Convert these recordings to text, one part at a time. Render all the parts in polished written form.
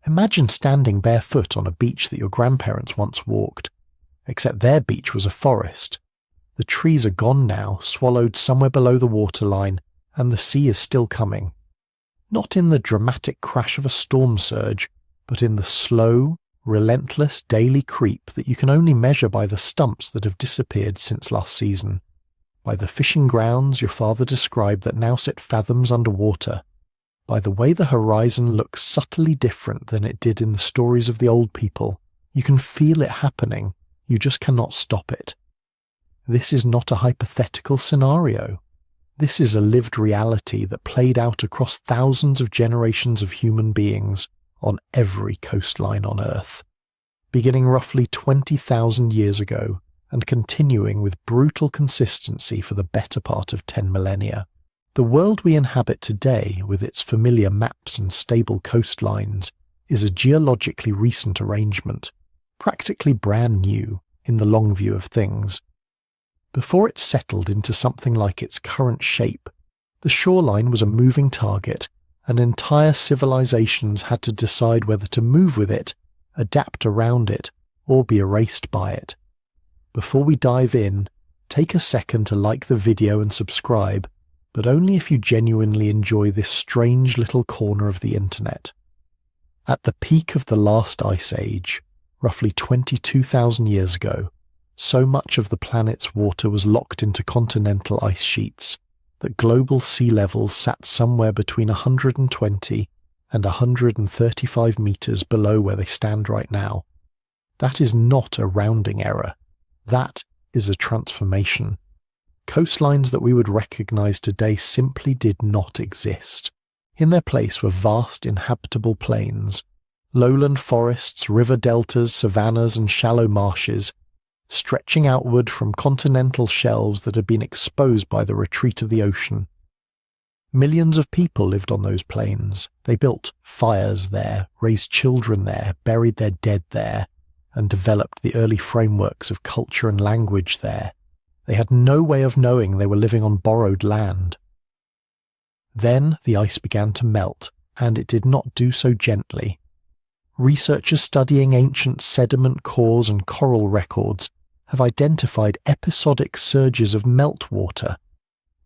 Imagine standing barefoot on a beach that your grandparents once walked, except their beach was a forest. The trees are gone now, swallowed somewhere below the waterline, and the sea is still coming. Not in the dramatic crash of a storm surge, but in the slow, relentless daily creep that you can only measure by the stumps that have disappeared since last season, by the fishing grounds your father described that now sit fathoms underwater, by the way the horizon looks subtly different than it did in the stories of the old people. You can feel it happening, you just cannot stop it. This is not a hypothetical scenario. This is a lived reality that played out across thousands of generations of human beings on every coastline on Earth, beginning roughly 20,000 years ago and continuing with brutal consistency for the better part of 10 millennia. The world we inhabit today, with its familiar maps and stable coastlines, is a geologically recent arrangement, practically brand new in the long view of things. Before it settled into something like its current shape, the shoreline was a moving target, and entire civilizations had to decide whether to move with it, adapt around it, or be erased by it. Before we dive in, take a second to like the video and subscribe, but only if you genuinely enjoy this strange little corner of the internet. At the peak of the last ice age, roughly 22,000 years ago, so much of the planet's water was locked into continental ice sheets that global sea levels sat somewhere between 120 and 135 meters below where they stand right now. That is not a rounding error. That is a transformation. Coastlines that we would recognize today simply did not exist. In their place were vast inhabitable plains, lowland forests, river deltas, savannas, and shallow marshes, stretching outward from continental shelves that had been exposed by the retreat of the ocean. Millions of people lived on those plains. They built fires there, raised children there, buried their dead there, and developed the early frameworks of culture and language there. They had no way of knowing they were living on borrowed land. Then the ice began to melt, and it did not do so gently. Researchers studying ancient sediment cores and coral records have identified episodic surges of meltwater,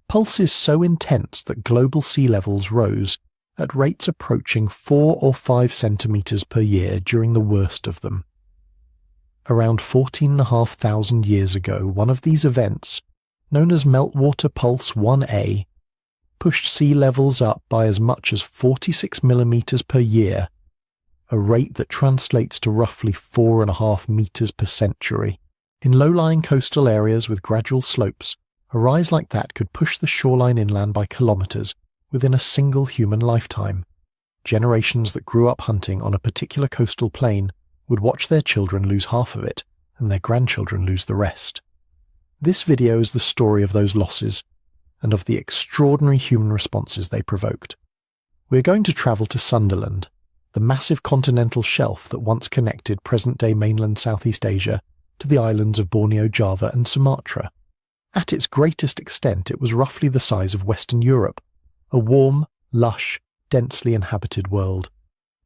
pulses so intense that global sea levels rose at rates approaching 4 or 5 centimeters per year during the worst of them. Around 14,500 years ago, one of these events, known as Meltwater Pulse 1A, pushed sea levels up by as much as 46 millimeters per year, a rate that translates to roughly 4.5 meters per century. In low-lying coastal areas with gradual slopes, a rise like that could push the shoreline inland by kilometers within a single human lifetime. Generations that grew up hunting on a particular coastal plain would watch their children lose half of it and their grandchildren lose the rest. This video is the story of those losses and of the extraordinary human responses they provoked. We're going to travel to Sundaland, the massive continental shelf that once connected present-day mainland Southeast Asia to the islands of Borneo, Java and Sumatra. At its greatest extent, it was roughly the size of Western Europe, a warm, lush, densely inhabited world.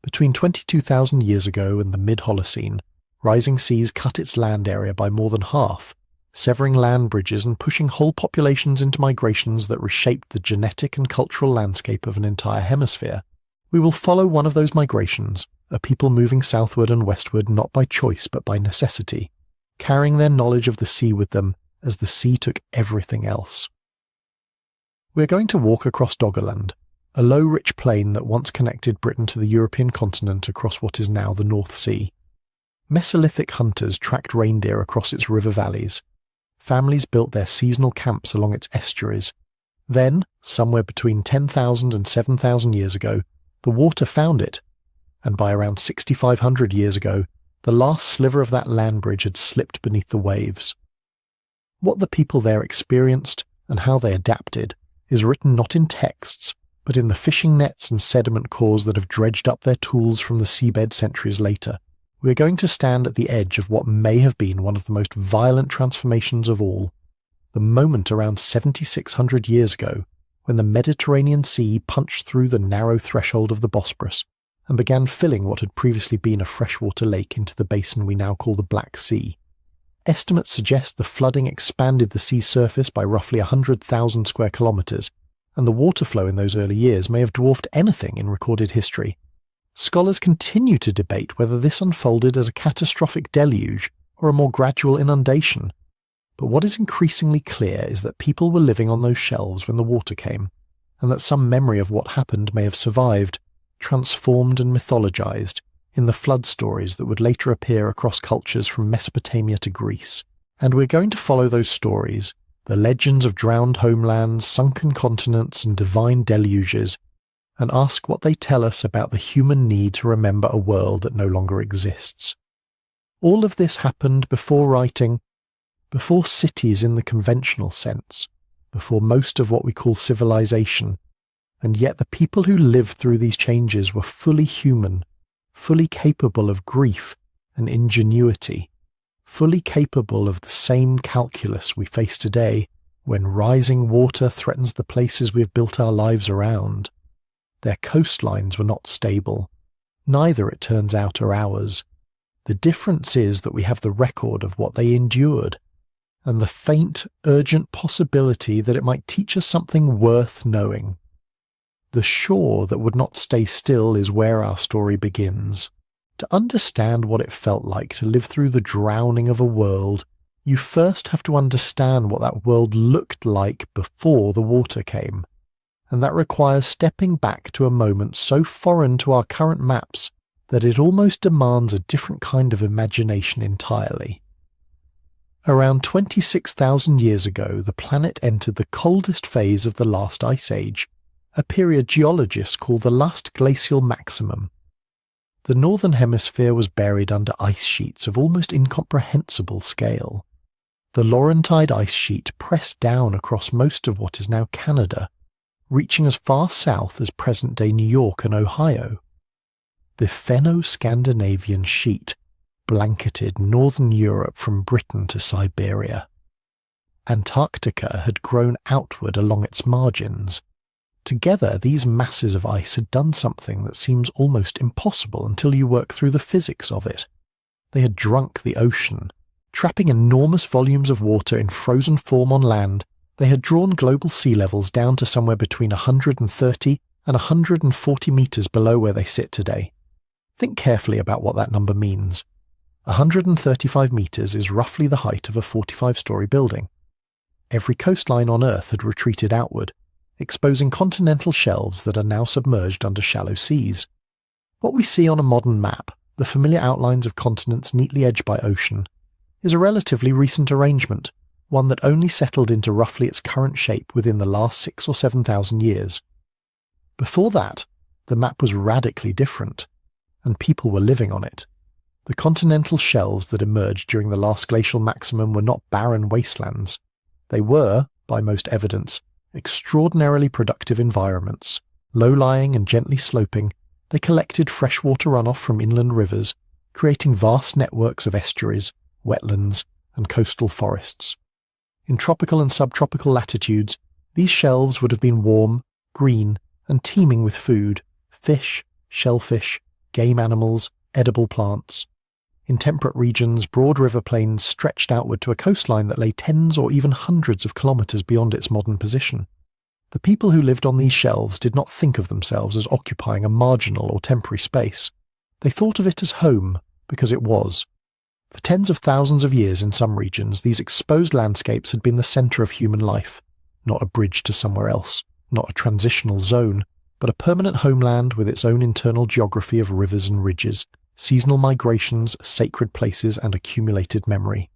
Between 22,000 years ago and the mid-Holocene, rising seas cut its land area by more than half, severing land bridges and pushing whole populations into migrations that reshaped the genetic and cultural landscape of an entire hemisphere. We will follow one of those migrations, a people moving southward and westward not by choice but by necessity, carrying their knowledge of the sea with them as the sea took everything else. We're going to walk across Doggerland, a low rich plain that once connected Britain to the European continent across what is now the North Sea. Mesolithic hunters tracked reindeer across its river valleys. Families built their seasonal camps along its estuaries. Then, somewhere between 10,000 and 7,000 years ago, the water found it, and by around 6,500 years ago, the last sliver of that land bridge had slipped beneath the waves. What the people there experienced and how they adapted is written not in texts, but in the fishing nets and sediment cores that have dredged up their tools from the seabed centuries later. We are going to stand at the edge of what may have been one of the most violent transformations of all, the moment around 7,600 years ago when the Mediterranean Sea punched through the narrow threshold of the Bosporus and began filling what had previously been a freshwater lake into the basin we now call the Black Sea. Estimates suggest the flooding expanded the sea's surface by roughly 100,000 square kilometres, and the water flow in those early years may have dwarfed anything in recorded history. Scholars continue to debate whether this unfolded as a catastrophic deluge or a more gradual inundation, but what is increasingly clear is that people were living on those shelves when the water came, and that some memory of what happened may have survived, transformed and mythologized in the flood stories that would later appear across cultures from Mesopotamia to Greece. And we're going to follow those stories, the legends of drowned homelands, sunken continents and divine deluges, and ask what they tell us about the human need to remember a world that no longer exists. All of this happened before writing, before cities in the conventional sense, before most of what we call civilization, and yet the people who lived through these changes were fully human, fully capable of grief and ingenuity, fully capable of the same calculus we face today when rising water threatens the places we've built our lives around. Their coastlines were not stable. Neither, it turns out, are ours. The difference is that we have the record of what they endured, and the faint, urgent possibility that it might teach us something worth knowing. The shore that would not stay still is where our story begins. To understand what it felt like to live through the drowning of a world, you first have to understand what that world looked like before the water came. And that requires stepping back to a moment so foreign to our current maps that it almost demands a different kind of imagination entirely. Around 26,000 years ago, the planet entered the coldest phase of the last ice age, a period geologists call the last glacial maximum. The northern hemisphere was buried under ice sheets of almost incomprehensible scale. The Laurentide ice sheet pressed down across most of what is now Canada, reaching as far south as present-day New York and Ohio. The Fenno-Scandinavian sheet blanketed northern Europe from Britain to Siberia. Antarctica had grown outward along its margins. Together, these masses of ice had done something that seems almost impossible until you work through the physics of it. They had drunk the ocean. Trapping enormous volumes of water in frozen form on land, they had drawn global sea levels down to somewhere between 130 and 140 meters below where they sit today. Think carefully about what that number means. 135 meters is roughly the height of a 45-story building. Every coastline on Earth had retreated outward, exposing continental shelves that are now submerged under shallow seas. What we see on a modern map, the familiar outlines of continents neatly edged by ocean, is a relatively recent arrangement, one that only settled into roughly its current shape within the last 6,000 or 7,000 years. Before that, the map was radically different, and people were living on it. The continental shelves that emerged during the last glacial maximum were not barren wastelands. They were, by most evidence, extraordinarily productive environments. Low-lying and gently sloping, they collected freshwater runoff from inland rivers, creating vast networks of estuaries, wetlands, and coastal forests. In tropical and subtropical latitudes, these shelves would have been warm, green, and teeming with food, fish, shellfish, game animals, edible plants. In temperate regions, broad river plains stretched outward to a coastline that lay tens or even hundreds of kilometres beyond its modern position. The people who lived on these shelves did not think of themselves as occupying a marginal or temporary space. They thought of it as home, because it was. For tens of thousands of years in some regions, these exposed landscapes had been the centre of human life, not a bridge to somewhere else, not a transitional zone, but a permanent homeland with its own internal geography of rivers and ridges, seasonal migrations, sacred places, and accumulated memory.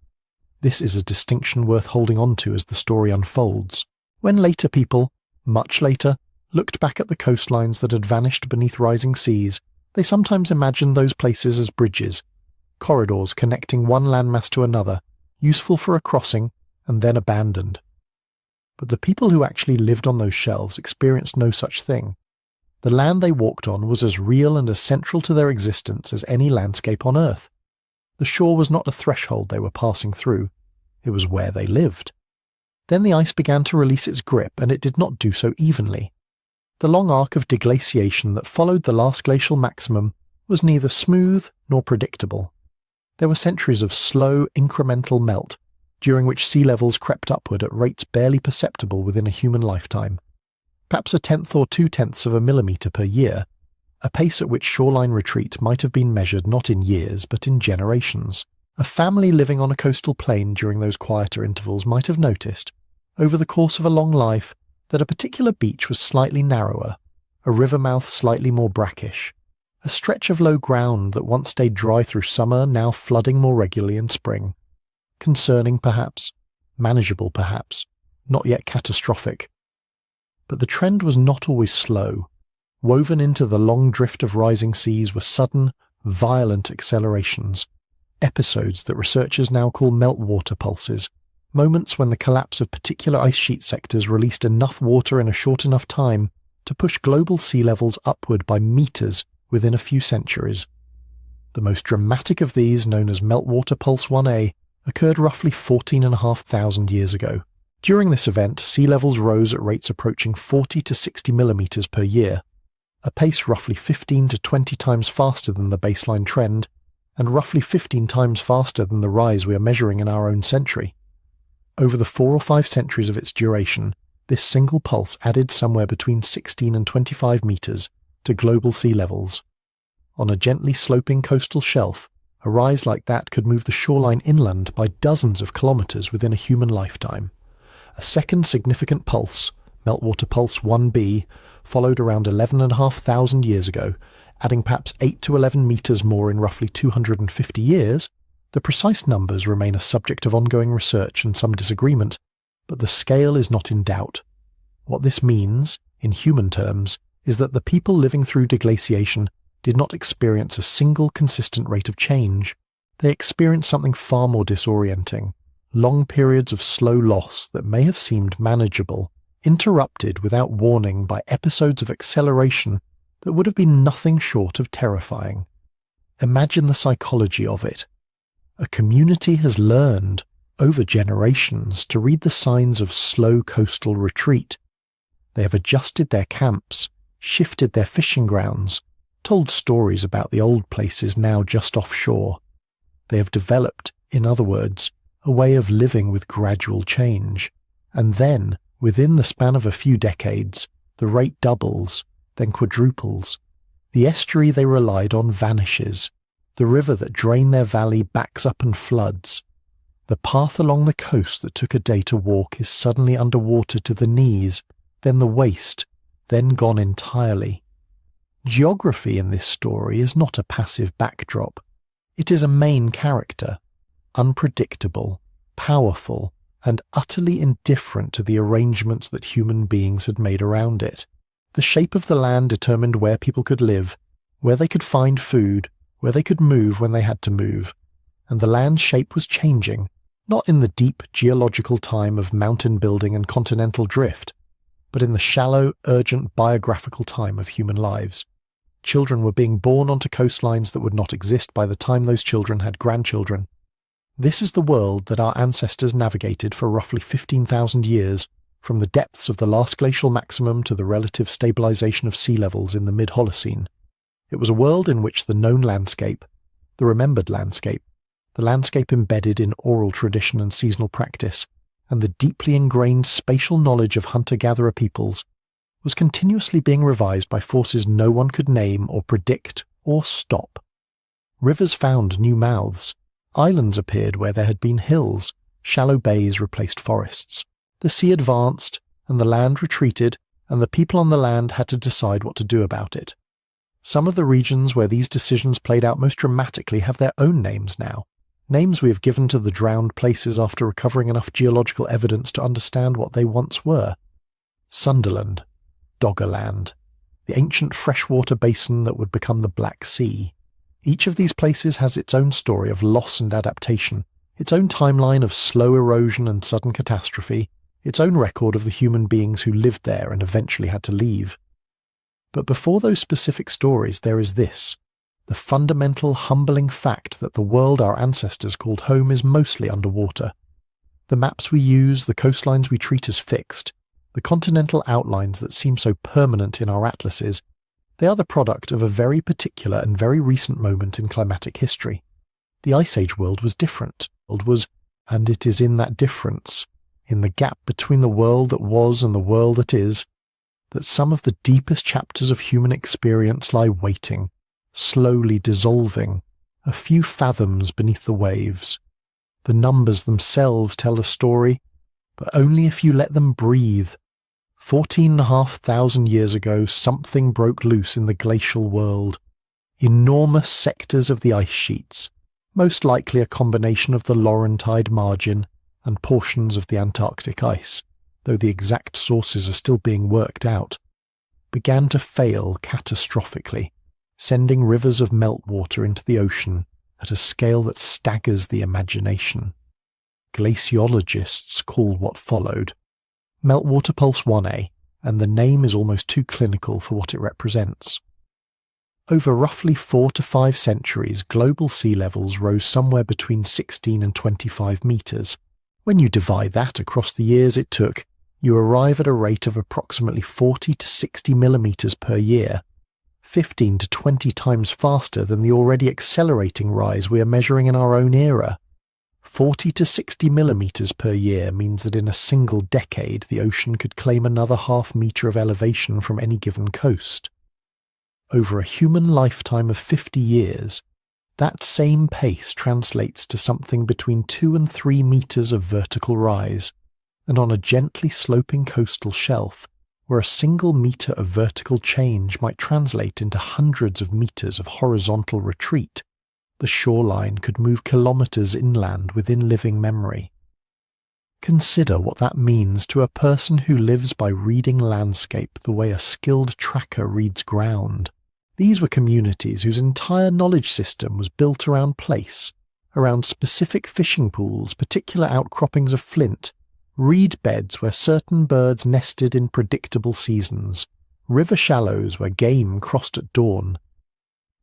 This is a distinction worth holding on to as the story unfolds. When later people, much later, looked back at the coastlines that had vanished beneath rising seas, they sometimes imagined those places as bridges, corridors connecting one landmass to another, useful for a crossing, and then abandoned. But the people who actually lived on those shelves experienced no such thing. The land they walked on was as real and as central to their existence as any landscape on Earth. The shore was not a threshold they were passing through, it was where they lived. Then the ice began to release its grip, and it did not do so evenly. The long arc of deglaciation that followed the last glacial maximum was neither smooth nor predictable. There were centuries of slow, incremental melt, during which sea levels crept upward at rates barely perceptible within a human lifetime. Perhaps 1/10 or 2/10 of a millimetre per year, a pace at which shoreline retreat might have been measured not in years but in generations. A family living on a coastal plain during those quieter intervals might have noticed, over the course of a long life, that a particular beach was slightly narrower, a river mouth slightly more brackish, a stretch of low ground that once stayed dry through summer now flooding more regularly in spring. Concerning perhaps, manageable perhaps, not yet catastrophic. But the trend was not always slow. Woven into the long drift of rising seas were sudden, violent accelerations, episodes that researchers now call meltwater pulses, moments when the collapse of particular ice sheet sectors released enough water in a short enough time to push global sea levels upward by meters within a few centuries. The most dramatic of these, known as Meltwater Pulse 1A, occurred roughly 14,500 years ago. During this event, sea levels rose at rates approaching 40 to 60 millimeters per year, a pace roughly 15 to 20 times faster than the baseline trend, and roughly 15 times faster than the rise we are measuring in our own century. Over the 4 or 5 centuries of its duration, this single pulse added somewhere between 16 and 25 meters to global sea levels. On a gently sloping coastal shelf, a rise like that could move the shoreline inland by dozens of kilometers within a human lifetime. A second significant pulse, Meltwater Pulse 1B, followed around 11,500 years ago, adding perhaps 8 to 11 meters more in roughly 250 years. The precise numbers remain a subject of ongoing research and some disagreement, but the scale is not in doubt. What this means, in human terms, is that the people living through deglaciation did not experience a single consistent rate of change. They experienced something far more disorienting, long periods of slow loss that may have seemed manageable, interrupted without warning by episodes of acceleration that would have been nothing short of terrifying. Imagine the psychology of it. A community has learned, over generations, to read the signs of slow coastal retreat. They have adjusted their camps, shifted their fishing grounds, told stories about the old places now just offshore. They have developed, in other words, a way of living with gradual change. And then, within the span of a few decades, the rate doubles, then quadruples. The estuary they relied on vanishes. The river that drained their valley backs up and floods. The path along the coast that took a day to walk is suddenly underwater to the knees, then the waist, then gone entirely. Geography in this story is not a passive backdrop. It is a main character, unpredictable, powerful, and utterly indifferent to the arrangements that human beings had made around it. The shape of the land determined where people could live, where they could find food, where they could move when they had to move, and the land's shape was changing, not in the deep geological time of mountain building and continental drift, but in the shallow, urgent biographical time of human lives. Children were being born onto coastlines that would not exist by the time those children had grandchildren. This is the world that our ancestors navigated for roughly 15,000 years, from the depths of the last glacial maximum to the relative stabilization of sea levels in the mid-Holocene. It was a world in which the known landscape, the remembered landscape, the landscape embedded in oral tradition and seasonal practice, and the deeply ingrained spatial knowledge of hunter-gatherer peoples, was continuously being revised by forces no one could name or predict or stop. Rivers found new mouths. Islands appeared where there had been hills. Shallow bays replaced forests. The sea advanced, and the land retreated, and the people on the land had to decide what to do about it. Some of the regions where these decisions played out most dramatically have their own names now, names we have given to the drowned places after recovering enough geological evidence to understand what they once were. Sundaland, Doggerland, the ancient freshwater basin that would become the Black Sea. Each of these places has its own story of loss and adaptation, its own timeline of slow erosion and sudden catastrophe, its own record of the human beings who lived there and eventually had to leave. But before those specific stories there is this, the fundamental humbling fact that the world our ancestors called home is mostly underwater. The maps we use, the coastlines we treat as fixed, The continental outlines that seem so permanent in our atlases, they are the product of a very particular and very recent moment in climatic history. The Ice Age world was different. And it is in that difference, in the gap between the world that was and the world that is, that some of the deepest chapters of human experience lie waiting, slowly dissolving, a few fathoms beneath the waves. The numbers themselves tell a story, but only if you let them breathe. 14,500 years ago, something broke loose in the glacial world. Enormous sectors of the ice sheets, most likely a combination of the Laurentide margin and portions of the Antarctic ice, though the exact sources are still being worked out, began to fail catastrophically, sending rivers of meltwater into the ocean at a scale that staggers the imagination. Glaciologists call what followed Meltwater Pulse 1A, and the name is almost too clinical for what it represents. Over roughly 4 to 5 centuries, global sea levels rose somewhere between 16 and 25 metres. When you divide that across the years it took, you arrive at a rate of approximately 40 to 60 millimetres per year, 15 to 20 times faster than the already accelerating rise we are measuring in our own era. 40 to 60 millimetres per year means that in a single decade the ocean could claim another half metre of elevation from any given coast. Over a human lifetime of 50 years, that same pace translates to something between 2 and 3 metres of vertical rise, and on a gently sloping coastal shelf, where a single metre of vertical change might translate into hundreds of metres of horizontal retreat, the shoreline could move kilometres inland within living memory. Consider what that means to a person who lives by reading landscape the way a skilled tracker reads ground. These were communities whose entire knowledge system was built around place, around specific fishing pools, particular outcroppings of flint, reed beds where certain birds nested in predictable seasons, river shallows where game crossed at dawn.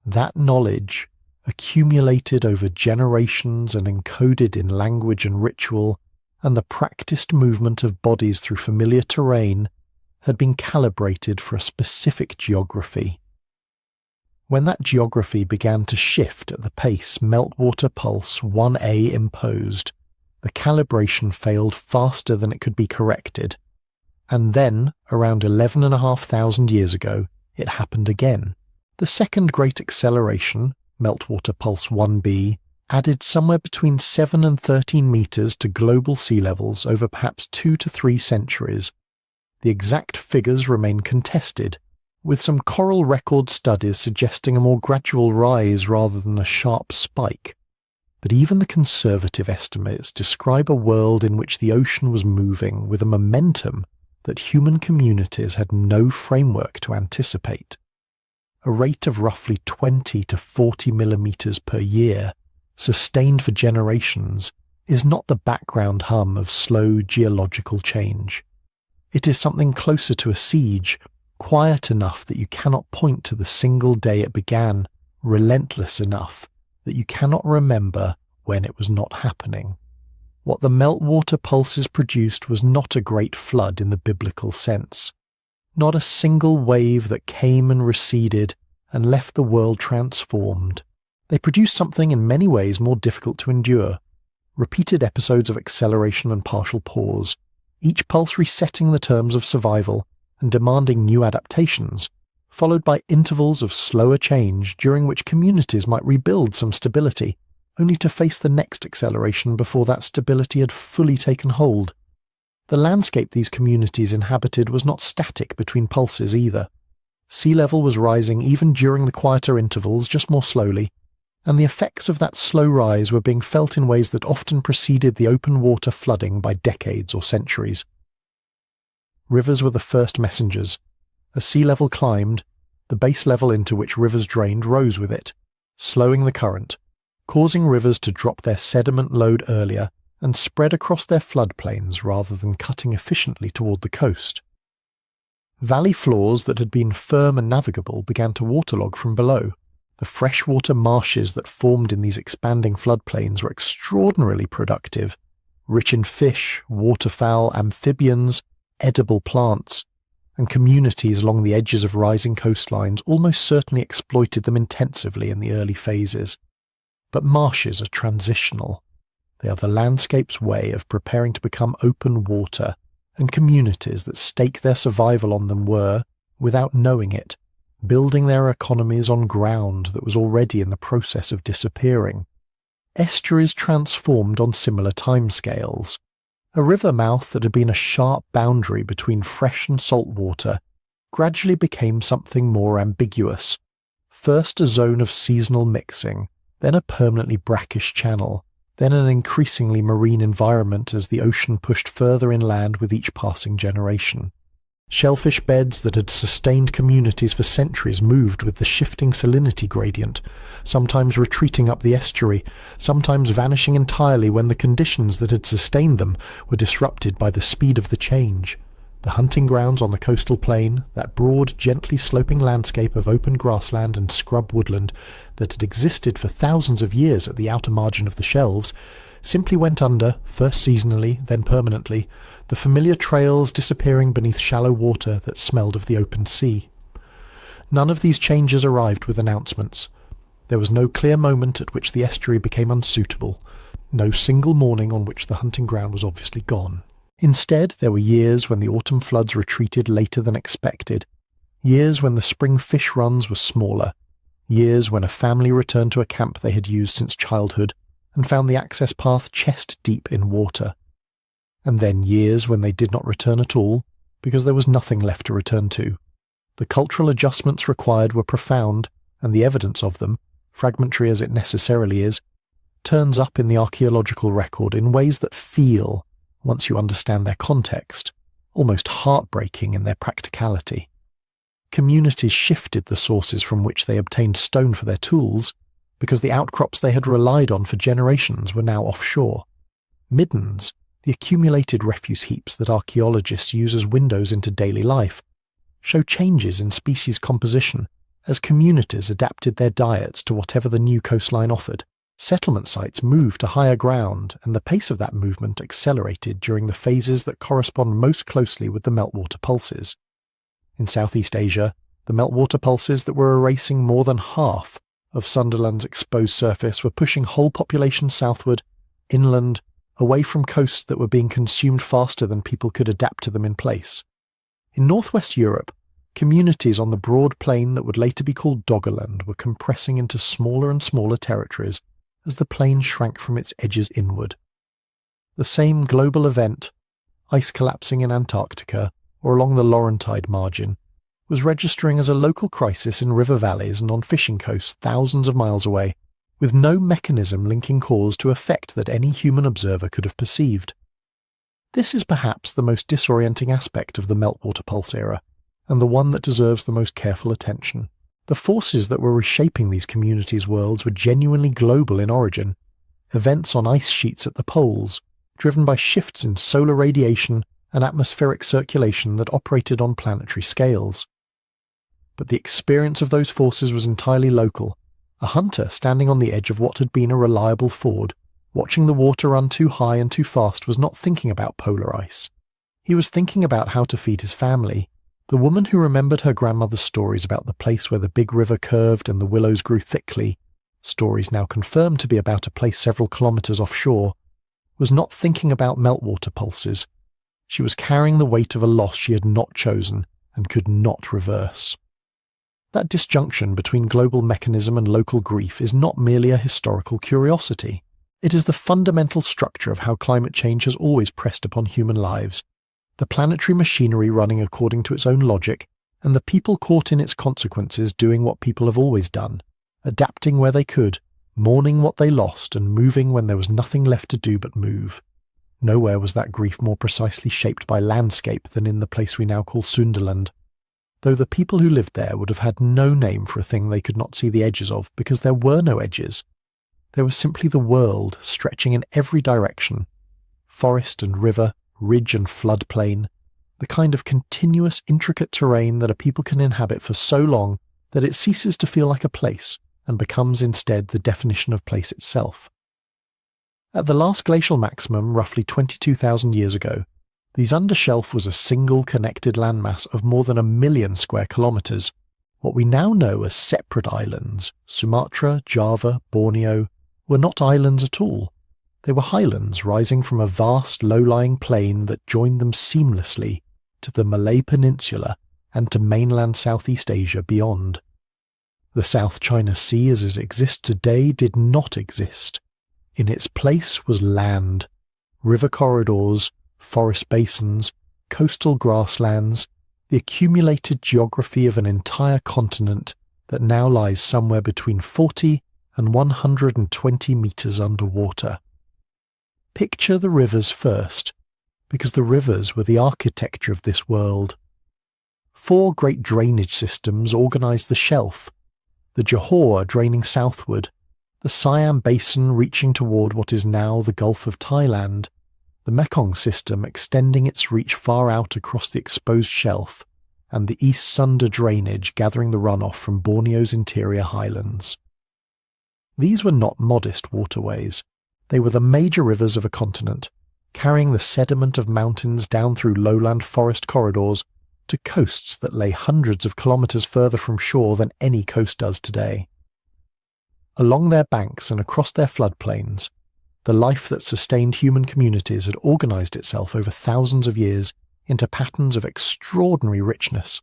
That knowledge, accumulated over generations and encoded in language and ritual, and the practiced movement of bodies through familiar terrain, had been calibrated for a specific geography. When that geography began to shift at the pace Meltwater Pulse 1A imposed, the calibration failed faster than it could be corrected, and then, around 11,500 years ago, it happened again. The second great acceleration, Meltwater Pulse 1B, added somewhere between 7 and 13 metres to global sea levels over perhaps 2 to 3 centuries. The exact figures remain contested, with some coral record studies suggesting a more gradual rise rather than a sharp spike. But even the conservative estimates describe a world in which the ocean was moving with a momentum that human communities had no framework to anticipate. A rate of roughly 20 to 40 millimetres per year, sustained for generations, is not the background hum of slow geological change. It is something closer to a siege, quiet enough that you cannot point to the single day it began, relentless enough that you cannot remember when it was not happening. What the meltwater pulses produced was not a great flood in the biblical sense, not a single wave that came and receded and left the world transformed. They produced something in many ways more difficult to endure, repeated episodes of acceleration and partial pause, each pulse resetting the terms of survival and demanding new adaptations, followed by intervals of slower change during which communities might rebuild some stability, only to face the next acceleration before that stability had fully taken hold. The landscape these communities inhabited was not static between pulses either. Sea level was rising even during the quieter intervals, just more slowly, and the effects of that slow rise were being felt in ways that often preceded the open water flooding by decades or centuries. Rivers were the first messengers. As sea level climbed, the base level into which rivers drained rose with it, slowing the current, causing rivers to drop their sediment load earlier and spread across their floodplains rather than cutting efficiently toward the coast. Valley floors that had been firm and navigable began to waterlog from below. The freshwater marshes that formed in these expanding floodplains were extraordinarily productive, rich in fish, waterfowl, amphibians, edible plants, and communities along the edges of rising coastlines almost certainly exploited them intensively in the early phases. But marshes are transitional. They are the landscape's way of preparing to become open water, and communities that stake their survival on them were, without knowing it, building their economies on ground that was already in the process of disappearing. Estuaries transformed on similar timescales. A river mouth that had been a sharp boundary between fresh and salt water gradually became something more ambiguous. First a zone of seasonal mixing, then a permanently brackish channel, then an increasingly marine environment as the ocean pushed further inland with each passing generation. Shellfish beds that had sustained communities for centuries moved with the shifting salinity gradient, sometimes retreating up the estuary, sometimes vanishing entirely when the conditions that had sustained them were disrupted by the speed of the change. The hunting grounds on the coastal plain, that broad, gently sloping landscape of open grassland and scrub woodland that had existed for thousands of years at the outer margin of the shelves, simply went under, first seasonally, then permanently, the familiar trails disappearing beneath shallow water that smelled of the open sea. None of these changes arrived with announcements. There was no clear moment at which the estuary became unsuitable, no single morning on which the hunting ground was obviously gone. Instead, there were years when the autumn floods retreated later than expected, years when the spring fish runs were smaller, years when a family returned to a camp they had used since childhood and found the access path chest-deep in water. And then years when they did not return at all, because there was nothing left to return to. The cultural adjustments required were profound, and the evidence of them, fragmentary as it necessarily is, turns up in the archaeological record in ways that feel, once you understand their context, almost heartbreaking in their practicality. Communities shifted the sources from which they obtained stone for their tools, because the outcrops they had relied on for generations were now offshore. Middens, the accumulated refuse heaps that archaeologists use as windows into daily life, show changes in species composition as communities adapted their diets to whatever the new coastline offered. Settlement sites moved to higher ground, and the pace of that movement accelerated during the phases that correspond most closely with the meltwater pulses. In Southeast Asia, the meltwater pulses that were erasing more than half of Sundaland's exposed surface were pushing whole populations southward, inland, away from coasts that were being consumed faster than people could adapt to them in place. In northwest Europe, communities on the broad plain that would later be called Doggerland were compressing into smaller and smaller territories as the plain shrank from its edges inward. The same global event, ice collapsing in Antarctica or along the Laurentide margin, was registering as a local crisis in river valleys and on fishing coasts thousands of miles away, with no mechanism linking cause to effect that any human observer could have perceived. This is perhaps the most disorienting aspect of the meltwater pulse era, and the one that deserves the most careful attention. The forces that were reshaping these communities' worlds were genuinely global in origin, events on ice sheets at the poles, driven by shifts in solar radiation and atmospheric circulation that operated on planetary scales. But the experience of those forces was entirely local. A hunter standing on the edge of what had been a reliable ford, watching the water run too high and too fast, was not thinking about polar ice. He was thinking about how to feed his family. The woman who remembered her grandmother's stories about the place where the big river curved and the willows grew thickly, stories now confirmed to be about a place several kilometers offshore, was not thinking about meltwater pulses. She was carrying the weight of a loss she had not chosen and could not reverse. That disjunction between global mechanism and local grief is not merely a historical curiosity. It is the fundamental structure of how climate change has always pressed upon human lives, the planetary machinery running according to its own logic, and the people caught in its consequences doing what people have always done, adapting where they could, mourning what they lost, and moving when there was nothing left to do but move. Nowhere was that grief more precisely shaped by landscape than in the place we now call Sundaland, though the people who lived there would have had no name for a thing they could not see the edges of, because there were no edges. There was simply the world stretching in every direction, forest and river, ridge and floodplain, the kind of continuous, intricate terrain that a people can inhabit for so long that it ceases to feel like a place and becomes instead the definition of place itself. At the last glacial maximum, roughly 22,000 years ago, These undershelf was a single connected landmass of more than 1 million square kilometres, what we now know as separate islands. Sumatra, Java, Borneo were not islands at all. They were highlands rising from a vast low-lying plain that joined them seamlessly to the Malay Peninsula and to mainland Southeast Asia beyond. The South China Sea as it exists today did not exist. In its place was land, river corridors, forest basins, coastal grasslands, the accumulated geography of an entire continent that now lies somewhere between 40 and 120 metres underwater. Picture the rivers first, because the rivers were the architecture of this world. 4 great drainage systems organised the shelf, the Johor draining southward, the Siam Basin reaching toward what is now the Gulf of Thailand, the Mekong system extending its reach far out across the exposed shelf, and the East Sunda drainage gathering the runoff from Borneo's interior highlands. These were not modest waterways. They were the major rivers of a continent, carrying the sediment of mountains down through lowland forest corridors to coasts that lay hundreds of kilometres further from shore than any coast does today. Along their banks and across their floodplains, the life that sustained human communities had organised itself over thousands of years into patterns of extraordinary richness.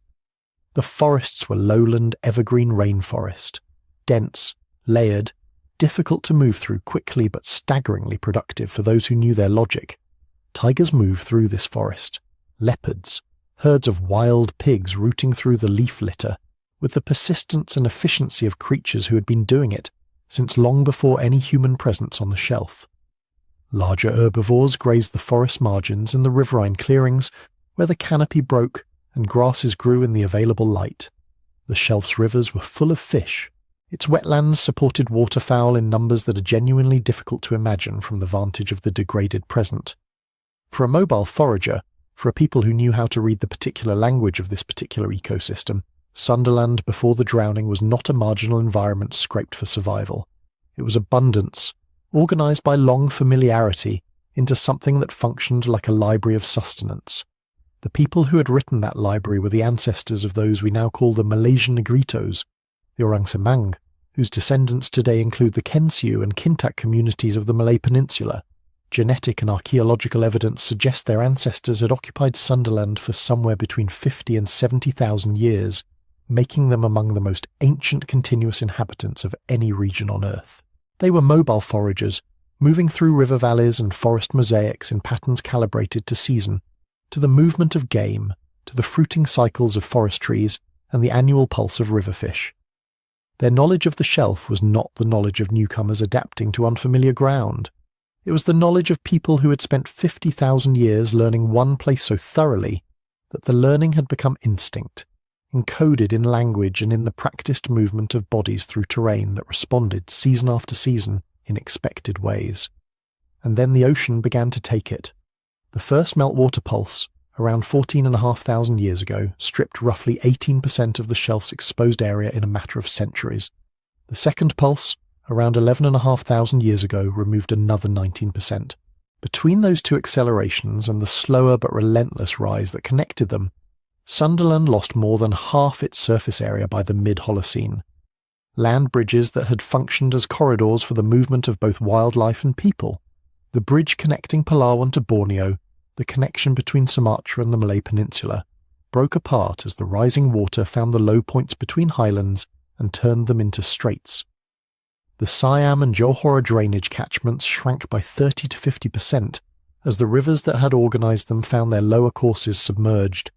The forests were lowland evergreen rainforest, dense, layered, difficult to move through quickly but staggeringly productive for those who knew their logic. Tigers move through this forest, leopards, herds of wild pigs rooting through the leaf litter, with the persistence and efficiency of creatures who had been doing it since long before any human presence on the shelf. Larger herbivores grazed the forest margins and the riverine clearings where the canopy broke and grasses grew in the available light. The shelf's rivers were full of fish. Its wetlands supported waterfowl in numbers that are genuinely difficult to imagine from the vantage of the degraded present. For a mobile forager, for a people who knew how to read the particular language of this particular ecosystem, Sundaland before the drowning was not a marginal environment scraped for survival. It was abundance, organised by long familiarity into something that functioned like a library of sustenance. The people who had written that library were the ancestors of those we now call the Malaysian Negritos, the Orang Semang, whose descendants today include the Kensyu and Kintak communities of the Malay Peninsula. Genetic and archaeological evidence suggests their ancestors had occupied Sundaland for somewhere between 50 and 70,000 years, making them among the most ancient continuous inhabitants of any region on Earth. They were mobile foragers, moving through river valleys and forest mosaics in patterns calibrated to season, to the movement of game, to the fruiting cycles of forest trees and the annual pulse of river fish. Their knowledge of the shelf was not the knowledge of newcomers adapting to unfamiliar ground. It was the knowledge of people who had spent 50,000 years learning one place so thoroughly that the learning had become instinct, encoded in language and in the practiced movement of bodies through terrain that responded season after season in expected ways. And then the ocean began to take it. The first meltwater pulse, around 14,500 years ago, stripped roughly 18% of the shelf's exposed area in a matter of centuries. The second pulse, around 11,500 years ago, removed another 19%. Between those two accelerations and the slower but relentless rise that connected them, Sundaland lost more than half its surface area by the mid-Holocene. Land bridges that had functioned as corridors for the movement of both wildlife and people. The bridge connecting Palawan to Borneo, the connection between Sumatra and the Malay Peninsula, broke apart as the rising water found the low points between highlands and turned them into straits. The Siam and Johor drainage catchments shrank by 30 to 50% as the rivers that had organised them found their lower courses submerged,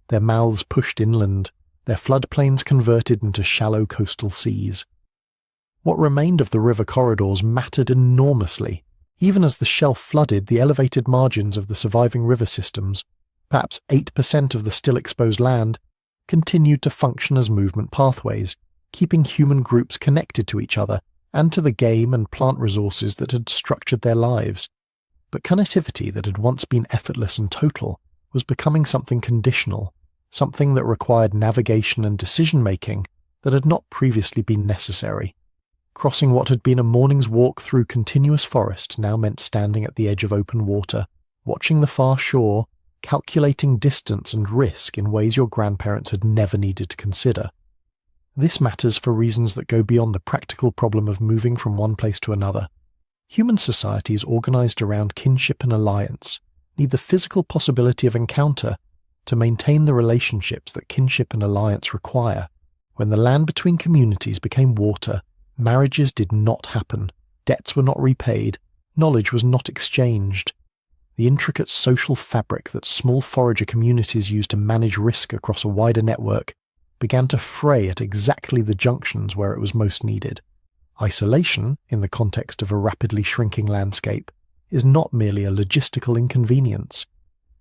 their mouths pushed inland, their floodplains converted into shallow coastal seas. What remained of the river corridors mattered enormously. Even as the shelf flooded the elevated margins of the surviving river systems, perhaps 8% of the still exposed land, continued to function as movement pathways, keeping human groups connected to each other and to the game and plant resources that had structured their lives. But connectivity that had once been effortless and total was becoming something conditional, something that required navigation and decision-making that had not previously been necessary. Crossing what had been a morning's walk through continuous forest now meant standing at the edge of open water, watching the far shore, calculating distance and risk in ways your grandparents had never needed to consider. This matters for reasons that go beyond the practical problem of moving from one place to another. Human societies organized around kinship and alliance need the physical possibility of encounter to maintain the relationships that kinship and alliance require. When the land between communities became water, marriages did not happen, debts were not repaid, knowledge was not exchanged. The intricate social fabric that small forager communities used to manage risk across a wider network began to fray at exactly the junctions where it was most needed. Isolation, in the context of a rapidly shrinking landscape, is not merely a logistical inconvenience.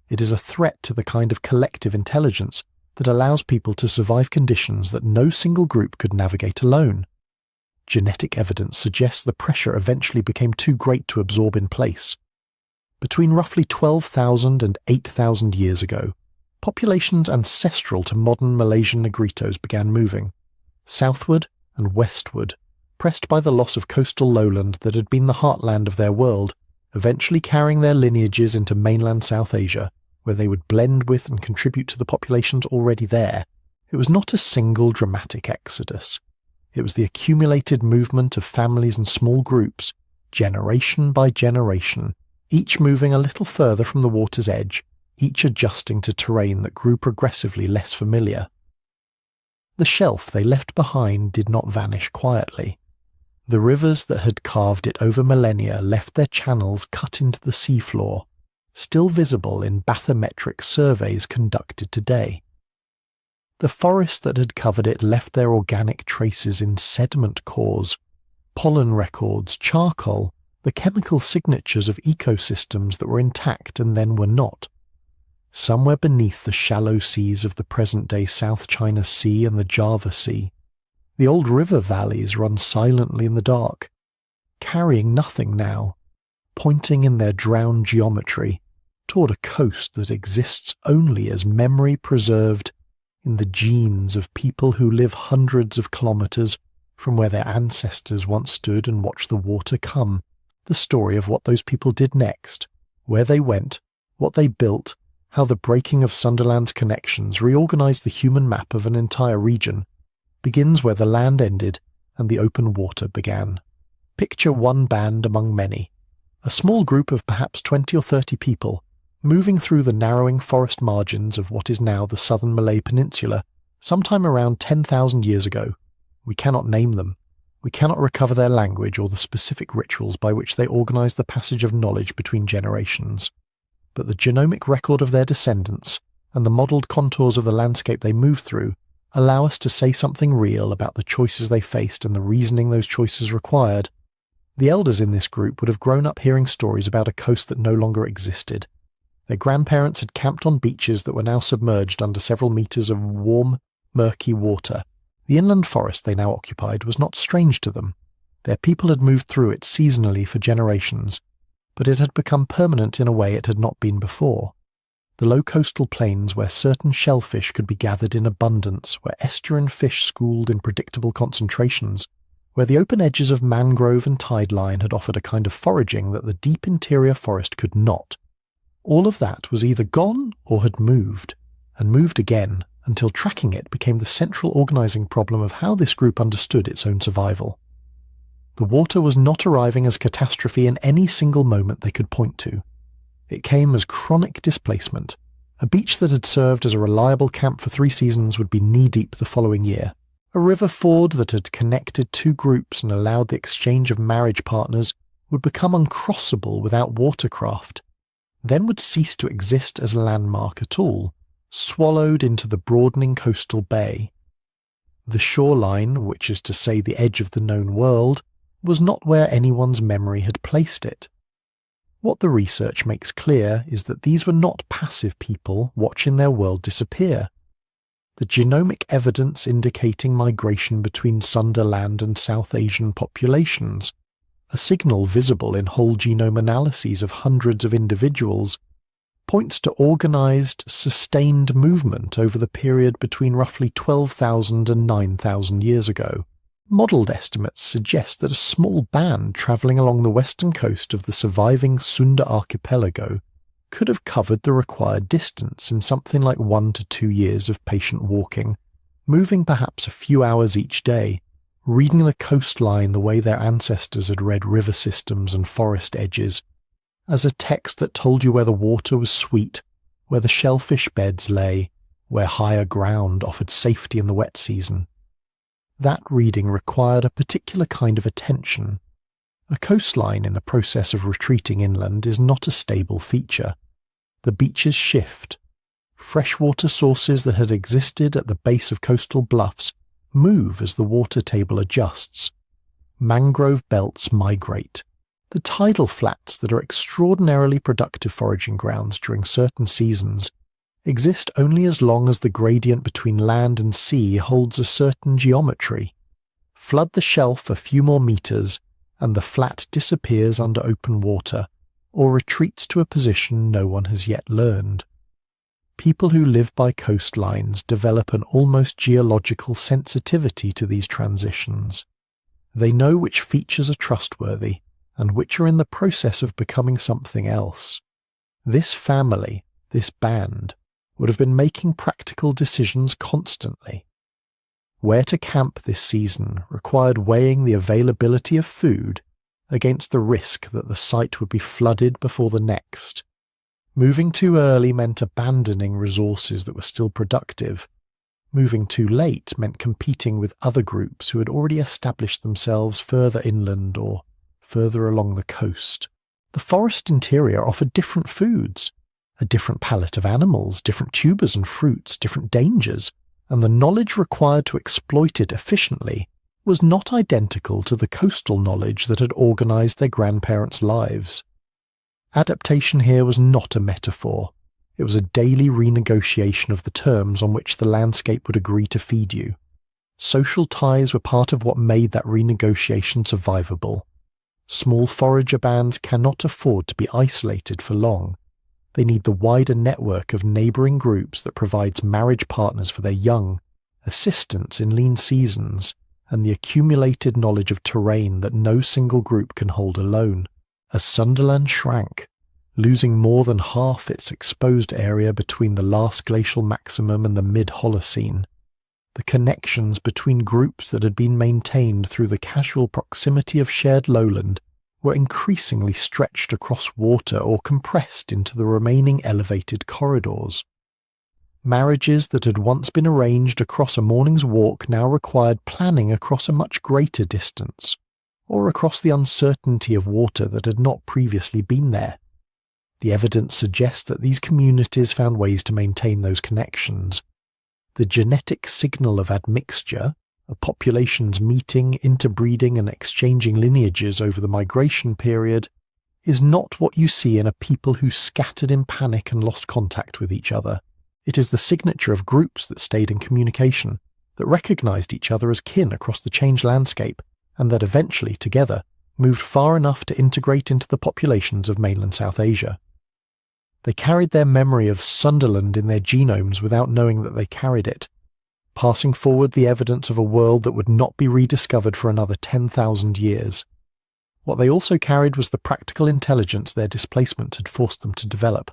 It is a threat to the kind of collective intelligence that allows people to survive conditions that no single group could navigate alone. Genetic evidence suggests the pressure eventually became too great to absorb in place. Between roughly 12,000 and 8,000 years ago, populations ancestral to modern Malaysian Negritos began moving, southward and westward, pressed by the loss of coastal lowland that had been the heartland of their world, eventually carrying their lineages into mainland South Asia, where they would blend with and contribute to the populations already there. It was not a single dramatic exodus. It was the accumulated movement of families and small groups, generation by generation, each moving a little further from the water's edge, each adjusting to terrain that grew progressively less familiar. The shelf they left behind did not vanish quietly. The rivers that had carved it over millennia left their channels cut into the seafloor, still visible in bathymetric surveys conducted today. The forests that had covered it left their organic traces in sediment cores, pollen records, charcoal, the chemical signatures of ecosystems that were intact and then were not. Somewhere beneath the shallow seas of the present-day South China Sea and the Java Sea, the old river valleys run silently in the dark, carrying nothing now, pointing in their drowned geometry toward a coast that exists only as memory preserved in the genes of people who live hundreds of kilometers from where their ancestors once stood and watched the water come, the story of what those people did next, where they went, what they built, how the breaking of Sundaland's connections reorganized the human map of an entire region, begins where the land ended and the open water began. Picture one band among many, a small group of perhaps 20 or 30 people, moving through the narrowing forest margins of what is now the southern Malay Peninsula, sometime around 10,000 years ago. We cannot name them. We cannot recover their language or the specific rituals by which they organized the passage of knowledge between generations. But the genomic record of their descendants and the modelled contours of the landscape they moved through allow us to say something real about the choices they faced and the reasoning those choices required. The elders in this group would have grown up hearing stories about a coast that no longer existed. Their grandparents had camped on beaches that were now submerged under several meters of warm, murky water. The inland forest they now occupied was not strange to them. Their people had moved through it seasonally for generations, but it had become permanent in a way it had not been before. The low coastal plains where certain shellfish could be gathered in abundance, where estuarine fish schooled in predictable concentrations, where the open edges of mangrove and tide line had offered a kind of foraging that the deep interior forest could not. All of that was either gone or had moved, and moved again, until tracking it became the central organizing problem of how this group understood its own survival. The water was not arriving as catastrophe in any single moment they could point to. It came as chronic displacement. A beach that had served as a reliable camp for 3 seasons would be knee-deep the following year. A river ford that had connected 2 groups and allowed the exchange of marriage partners would become uncrossable without watercraft, then would cease to exist as a landmark at all, swallowed into the broadening coastal bay. The shoreline, which is to say the edge of the known world, was not where anyone's memory had placed it. What the research makes clear is that these were not passive people watching their world disappear. The genomic evidence indicating migration between Sundaland and South Asian populations, a signal visible in whole genome analyses of hundreds of individuals, points to organized, sustained movement over the period between roughly 12,000 and 9,000 years ago. Modelled estimates suggest that a small band travelling along the western coast of the surviving Sunda archipelago could have covered the required distance in something like 1 to 2 years of patient walking, moving perhaps a few hours each day, reading the coastline the way their ancestors had read river systems and forest edges, as a text that told you where the water was sweet, where the shellfish beds lay, where higher ground offered safety in the wet season. That reading required a particular kind of attention. A coastline in the process of retreating inland is not a stable feature. The beaches shift. Freshwater sources that had existed at the base of coastal bluffs move as the water table adjusts. Mangrove belts migrate. The tidal flats that are extraordinarily productive foraging grounds during certain seasons exist only as long as the gradient between land and sea holds a certain geometry. Flood the shelf a few more meters, and the flat disappears under open water, or retreats to a position no one has yet learned. People who live by coastlines develop an almost geological sensitivity to these transitions. They know which features are trustworthy, and which are in the process of becoming something else. This family, this band, would have been making practical decisions constantly. Where to camp this season required weighing the availability of food against the risk that the site would be flooded before the next. Moving too early meant abandoning resources that were still productive. Moving too late meant competing with other groups who had already established themselves further inland or further along the coast. The forest interior offered different foods, a different palette of animals, different tubers and fruits, different dangers, and the knowledge required to exploit it efficiently was not identical to the coastal knowledge that had organized their grandparents' lives. Adaptation here was not a metaphor. It was a daily renegotiation of the terms on which the landscape would agree to feed you. Social ties were part of what made that renegotiation survivable. Small forager bands cannot afford to be isolated for long. They need the wider network of neighbouring groups that provides marriage partners for their young, assistance in lean seasons, and the accumulated knowledge of terrain that no single group can hold alone. As Sundaland shrank, losing more than half its exposed area between the last glacial maximum and the mid-Holocene, the connections between groups that had been maintained through the casual proximity of shared lowland were increasingly stretched across water or compressed into the remaining elevated corridors. Marriages that had once been arranged across a morning's walk now required planning across a much greater distance, or across the uncertainty of water that had not previously been there. The evidence suggests that these communities found ways to maintain those connections. The genetic signal of admixture, of populations meeting, interbreeding and exchanging lineages over the migration period, is not what you see in a people who scattered in panic and lost contact with each other. It is the signature of groups that stayed in communication, that recognized each other as kin across the changed landscape, and that eventually, together, moved far enough to integrate into the populations of mainland South Asia. They carried their memory of Sundaland in their genomes without knowing that they carried it, passing forward the evidence of a world that would not be rediscovered for another 10,000 years. What they also carried was the practical intelligence their displacement had forced them to develop.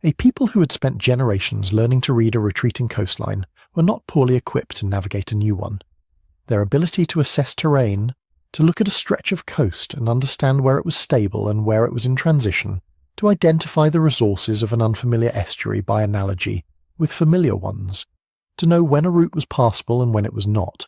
A people who had spent generations learning to read a retreating coastline were not poorly equipped to navigate a new one. Their ability to assess terrain, to look at a stretch of coast and understand where it was stable and where it was in transition, to identify the resources of an unfamiliar estuary by analogy with familiar ones, to know when a route was passable and when it was not,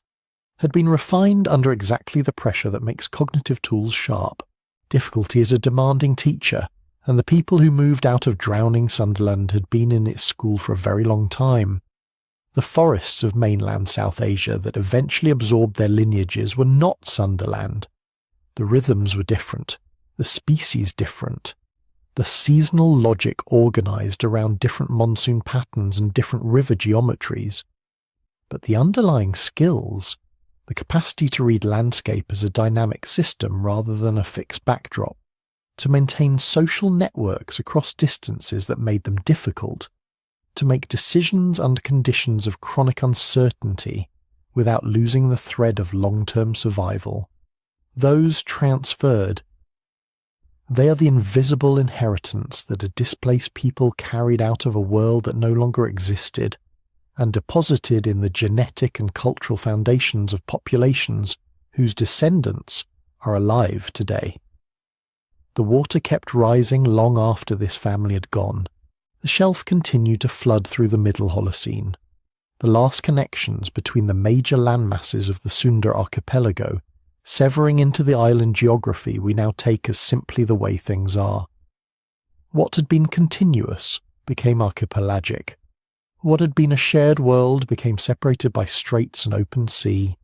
had been refined under exactly the pressure that makes cognitive tools sharp. Difficulty is a demanding teacher, and the people who moved out of drowning Sundaland had been in its school for a very long time. The forests of mainland South Asia that eventually absorbed their lineages were not Sundaland. The rhythms were different, the species different, the seasonal logic organized around different monsoon patterns and different river geometries. But the underlying skills, the capacity to read landscape as a dynamic system rather than a fixed backdrop, to maintain social networks across distances that made them difficult, to make decisions under conditions of chronic uncertainty without losing the thread of long-term survival. Those transferred. They are the invisible inheritance that a displaced people carried out of a world that no longer existed and deposited in the genetic and cultural foundations of populations whose descendants are alive today. The water kept rising long after this family had gone. The shelf continued to flood through the Middle Holocene. The last connections between the major landmasses of the Sunda archipelago severing into the island geography we now take as simply the way things are. What had been continuous became archipelagic. What had been a shared world became separated by straits and open sea.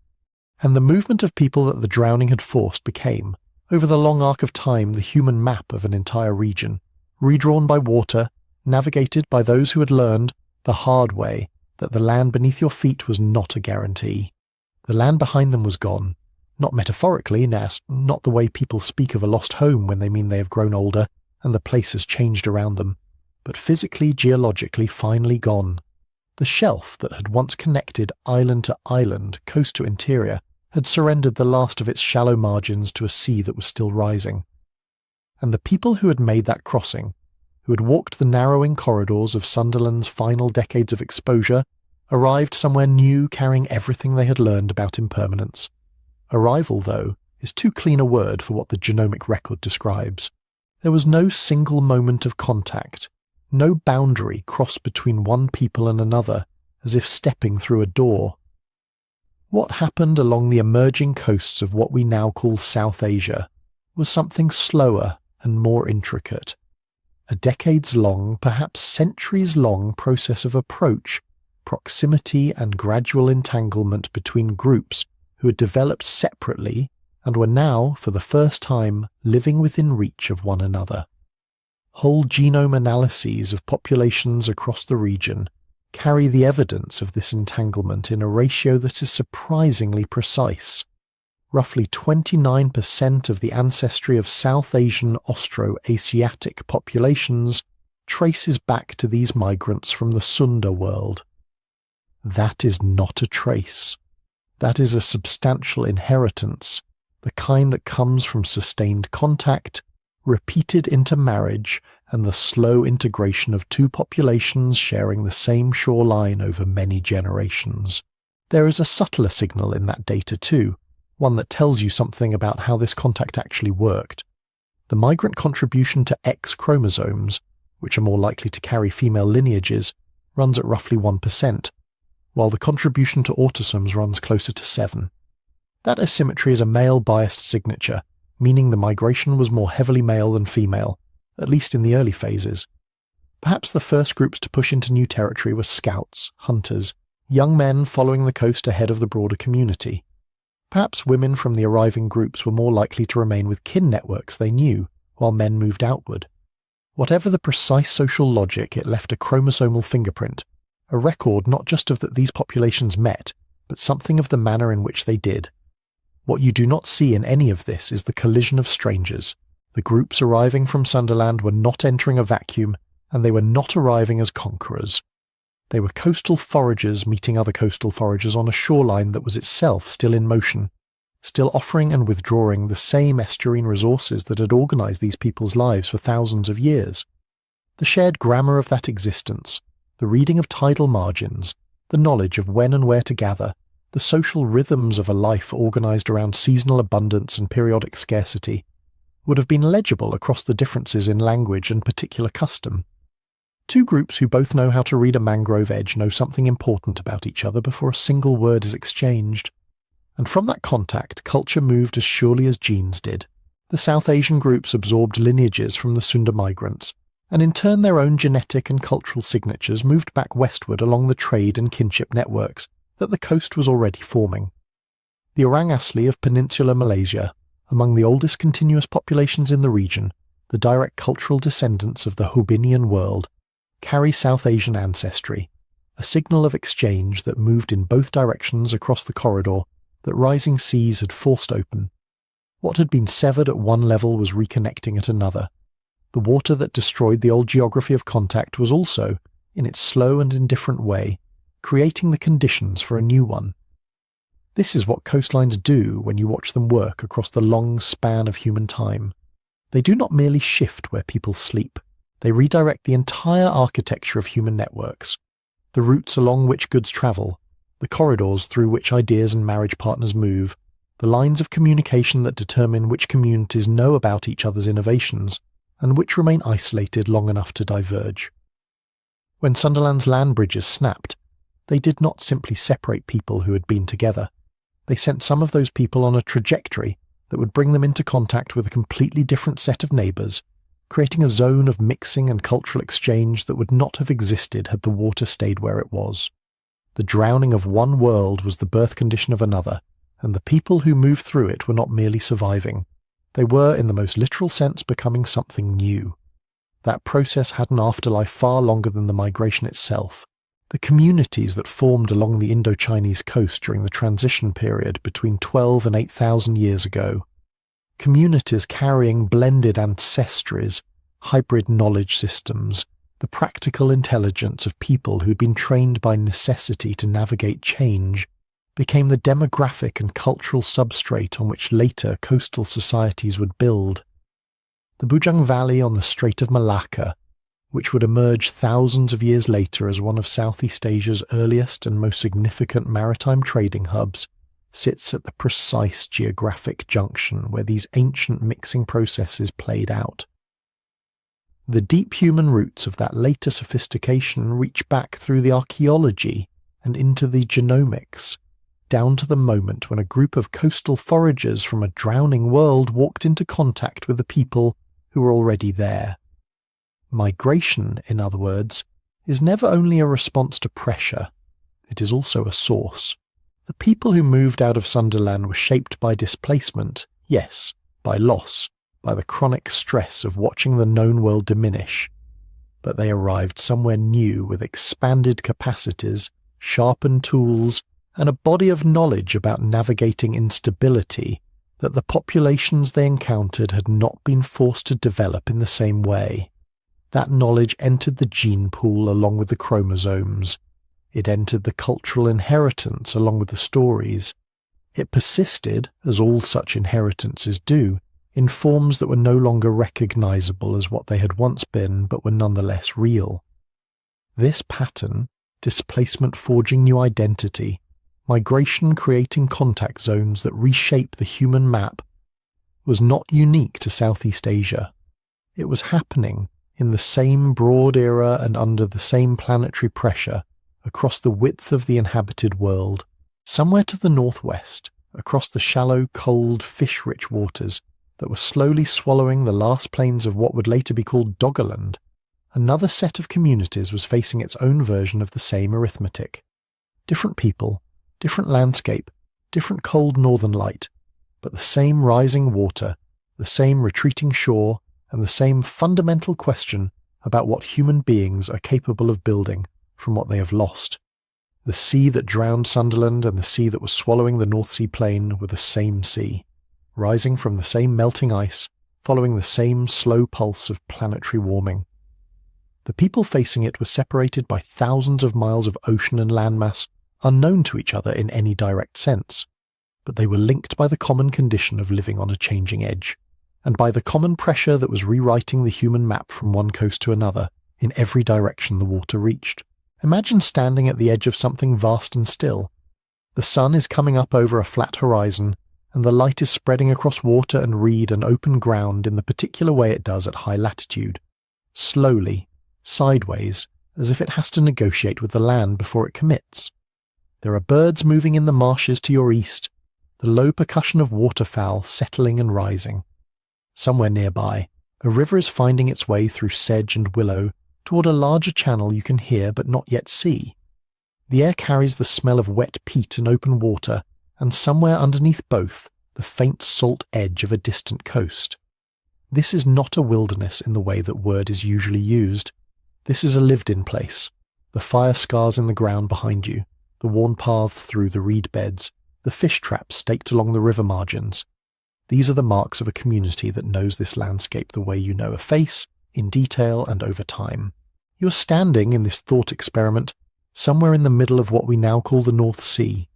And the movement of people that the drowning had forced became, over the long arc of time, the human map of an entire region, redrawn by water, navigated by those who had learned, the hard way, that the land beneath your feet was not a guarantee. The land behind them was gone. Not metaphorically, not the way people speak of a lost home when they mean they have grown older and the place has changed around them, but physically, geologically, finally gone. The shelf that had once connected island to island, coast to interior, had surrendered the last of its shallow margins to a sea that was still rising. And the people who had made that crossing, who had walked the narrowing corridors of Sundaland's final decades of exposure, arrived somewhere new carrying everything they had learned about impermanence. Arrival, though, is too clean a word for what the genomic record describes. There was no single moment of contact, no boundary crossed between one people and another, as if stepping through a door. What happened along the emerging coasts of what we now call South Asia was something slower and more intricate. A decades-long, perhaps centuries-long process of approach, proximity and gradual entanglement between groups who had developed separately and were now, for the first time, living within reach of one another. Whole genome analyses of populations across the region carry the evidence of this entanglement in a ratio that is surprisingly precise. Roughly 29% of the ancestry of South Asian Austroasiatic populations traces back to these migrants from the Sunda world. That is not a trace. That is a substantial inheritance, the kind that comes from sustained contact, repeated intermarriage, and the slow integration of two populations sharing the same shoreline over many generations. There is a subtler signal in that data too, one that tells you something about how this contact actually worked. The migrant contribution to X chromosomes, which are more likely to carry female lineages, runs at roughly 1%, while the contribution to autosomes runs closer to 7%. That asymmetry is a male-biased signature, meaning the migration was more heavily male than female, at least in the early phases. Perhaps the first groups to push into new territory were scouts, hunters, young men following the coast ahead of the broader community. Perhaps women from the arriving groups were more likely to remain with kin networks they knew, while men moved outward. Whatever the precise social logic, it left a chromosomal fingerprint, a record not just of that these populations met, but something of the manner in which they did. What you do not see in any of this is the collision of strangers. The groups arriving from Sundaland were not entering a vacuum, and they were not arriving as conquerors. They were coastal foragers meeting other coastal foragers on a shoreline that was itself still in motion, still offering and withdrawing the same estuarine resources that had organized these people's lives for thousands of years. The shared grammar of that existence, the reading of tidal margins, the knowledge of when and where to gather, the social rhythms of a life organized around seasonal abundance and periodic scarcity, would have been legible across the differences in language and particular custom. Two groups who both know how to read a mangrove edge know something important about each other before a single word is exchanged. And from that contact, culture moved as surely as genes did. The South Asian groups absorbed lineages from the Sunda migrants, and in turn their own genetic and cultural signatures moved back westward along the trade and kinship networks that the coast was already forming. The Orang Asli of peninsular Malaysia, among the oldest continuous populations in the region, the direct cultural descendants of the Hobinian world, carry South Asian ancestry, a signal of exchange that moved in both directions across the corridor that rising seas had forced open. What had been severed at one level was reconnecting at another. The water that destroyed the old geography of contact was also, in its slow and indifferent way, creating the conditions for a new one. This is what coastlines do when you watch them work across the long span of human time. They do not merely shift where people sleep, they redirect the entire architecture of human networks, the routes along which goods travel, the corridors through which ideas and marriage partners move, the lines of communication that determine which communities know about each other's innovations, and which remain isolated long enough to diverge. When Sundaland's land bridges snapped, they did not simply separate people who had been together. They sent some of those people on a trajectory that would bring them into contact with a completely different set of neighbours, creating a zone of mixing and cultural exchange that would not have existed had the water stayed where it was. The drowning of one world was the birth condition of another, and the people who moved through it were not merely surviving. They were, in the most literal sense, becoming something new. That process had an afterlife far longer than the migration itself. The communities that formed along the Indo-Chinese coast during the transition period between 12 and 8,000 years ago. Communities carrying blended ancestries, hybrid knowledge systems, the practical intelligence of people who'd been trained by necessity to navigate change, became the demographic and cultural substrate on which later coastal societies would build. The Bujang Valley on the Strait of Malacca, which would emerge thousands of years later as one of Southeast Asia's earliest and most significant maritime trading hubs, sits at the precise geographic junction where these ancient mixing processes played out. The deep human roots of that later sophistication reach back through the archaeology and into the genomics, down to the moment when a group of coastal foragers from a drowning world walked into contact with the people who were already there. Migration, in other words, is never only a response to pressure, it is also a source. The people who moved out of Sundaland were shaped by displacement, yes, by loss, by the chronic stress of watching the known world diminish. But they arrived somewhere new with expanded capacities, sharpened tools, and a body of knowledge about navigating instability that the populations they encountered had not been forced to develop in the same way. That knowledge entered the gene pool along with the chromosomes. It entered the cultural inheritance along with the stories. It persisted, as all such inheritances do, in forms that were no longer recognizable as what they had once been but were nonetheless real. This pattern, displacement forging new identity, migration creating contact zones that reshape the human map, was not unique to Southeast Asia. It was happening in the same broad era and under the same planetary pressure across the width of the inhabited world, somewhere to the northwest, across the shallow, cold, fish-rich waters that were slowly swallowing the last plains of what would later be called Doggerland. Another set of communities was facing its own version of the same arithmetic. Different people, different landscape, different cold northern light, but the same rising water, the same retreating shore, and the same fundamental question about what human beings are capable of building from what they have lost. The sea that drowned Sundaland and the sea that was swallowing the North Sea plain were the same sea, rising from the same melting ice, following the same slow pulse of planetary warming. The people facing it were separated by thousands of miles of ocean and landmass, unknown to each other in any direct sense, but they were linked by the common condition of living on a changing edge, and by the common pressure that was rewriting the human map from one coast to another, in every direction the water reached. Imagine standing at the edge of something vast and still. The sun is coming up over a flat horizon, and the light is spreading across water and reed and open ground in the particular way it does at high latitude. Slowly, sideways, as if it has to negotiate with the land before it commits. There are birds moving in the marshes to your east, the low percussion of waterfowl settling and rising. Somewhere nearby, a river is finding its way through sedge and willow toward a larger channel you can hear but not yet see. The air carries the smell of wet peat and open water, and somewhere underneath both, the faint salt edge of a distant coast. This is not a wilderness in the way that word is usually used. This is a lived-in place. The fire scars in the ground behind you, the worn paths through the reed beds, the fish traps staked along the river margins. These are the marks of a community that knows this landscape the way you know a face, in detail and over time. You're standing in this thought experiment somewhere in the middle of what we now call the North Sea.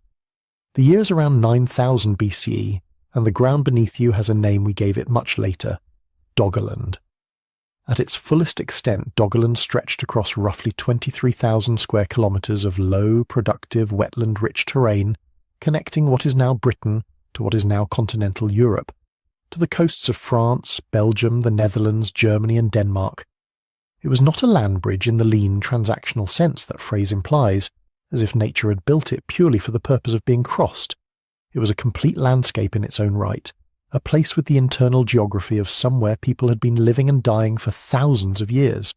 The year's around 9000 BCE, and the ground beneath you has a name we gave it much later, Doggerland. At its fullest extent, Doggerland stretched across roughly 23,000 square kilometres of low, productive, wetland-rich terrain, connecting what is now Britain to what is now continental Europe, to the coasts of France, Belgium, the Netherlands, Germany and Denmark. It was not a land bridge in the lean, transactional sense that phrase implies, as if nature had built it purely for the purpose of being crossed. It was a complete landscape in its own right, a place with the internal geography of somewhere people had been living and dying for thousands of years.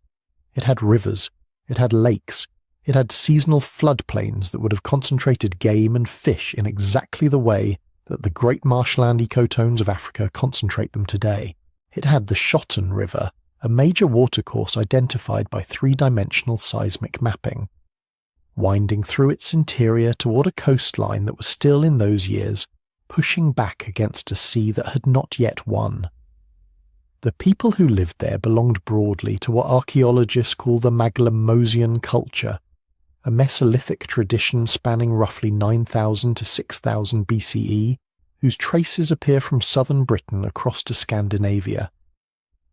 It had rivers, it had lakes, it had seasonal floodplains that would have concentrated game and fish in exactly the way that the great marshland ecotones of Africa concentrate them today. It had the Schotten River, a major watercourse identified by three-dimensional seismic mapping, winding through its interior toward a coastline that was still in those years pushing back against a sea that had not yet won. The people who lived there belonged broadly to what archaeologists call the Maglemosian culture, a Mesolithic tradition spanning roughly 9,000 to 6,000 BCE, whose traces appear from southern Britain across to Scandinavia.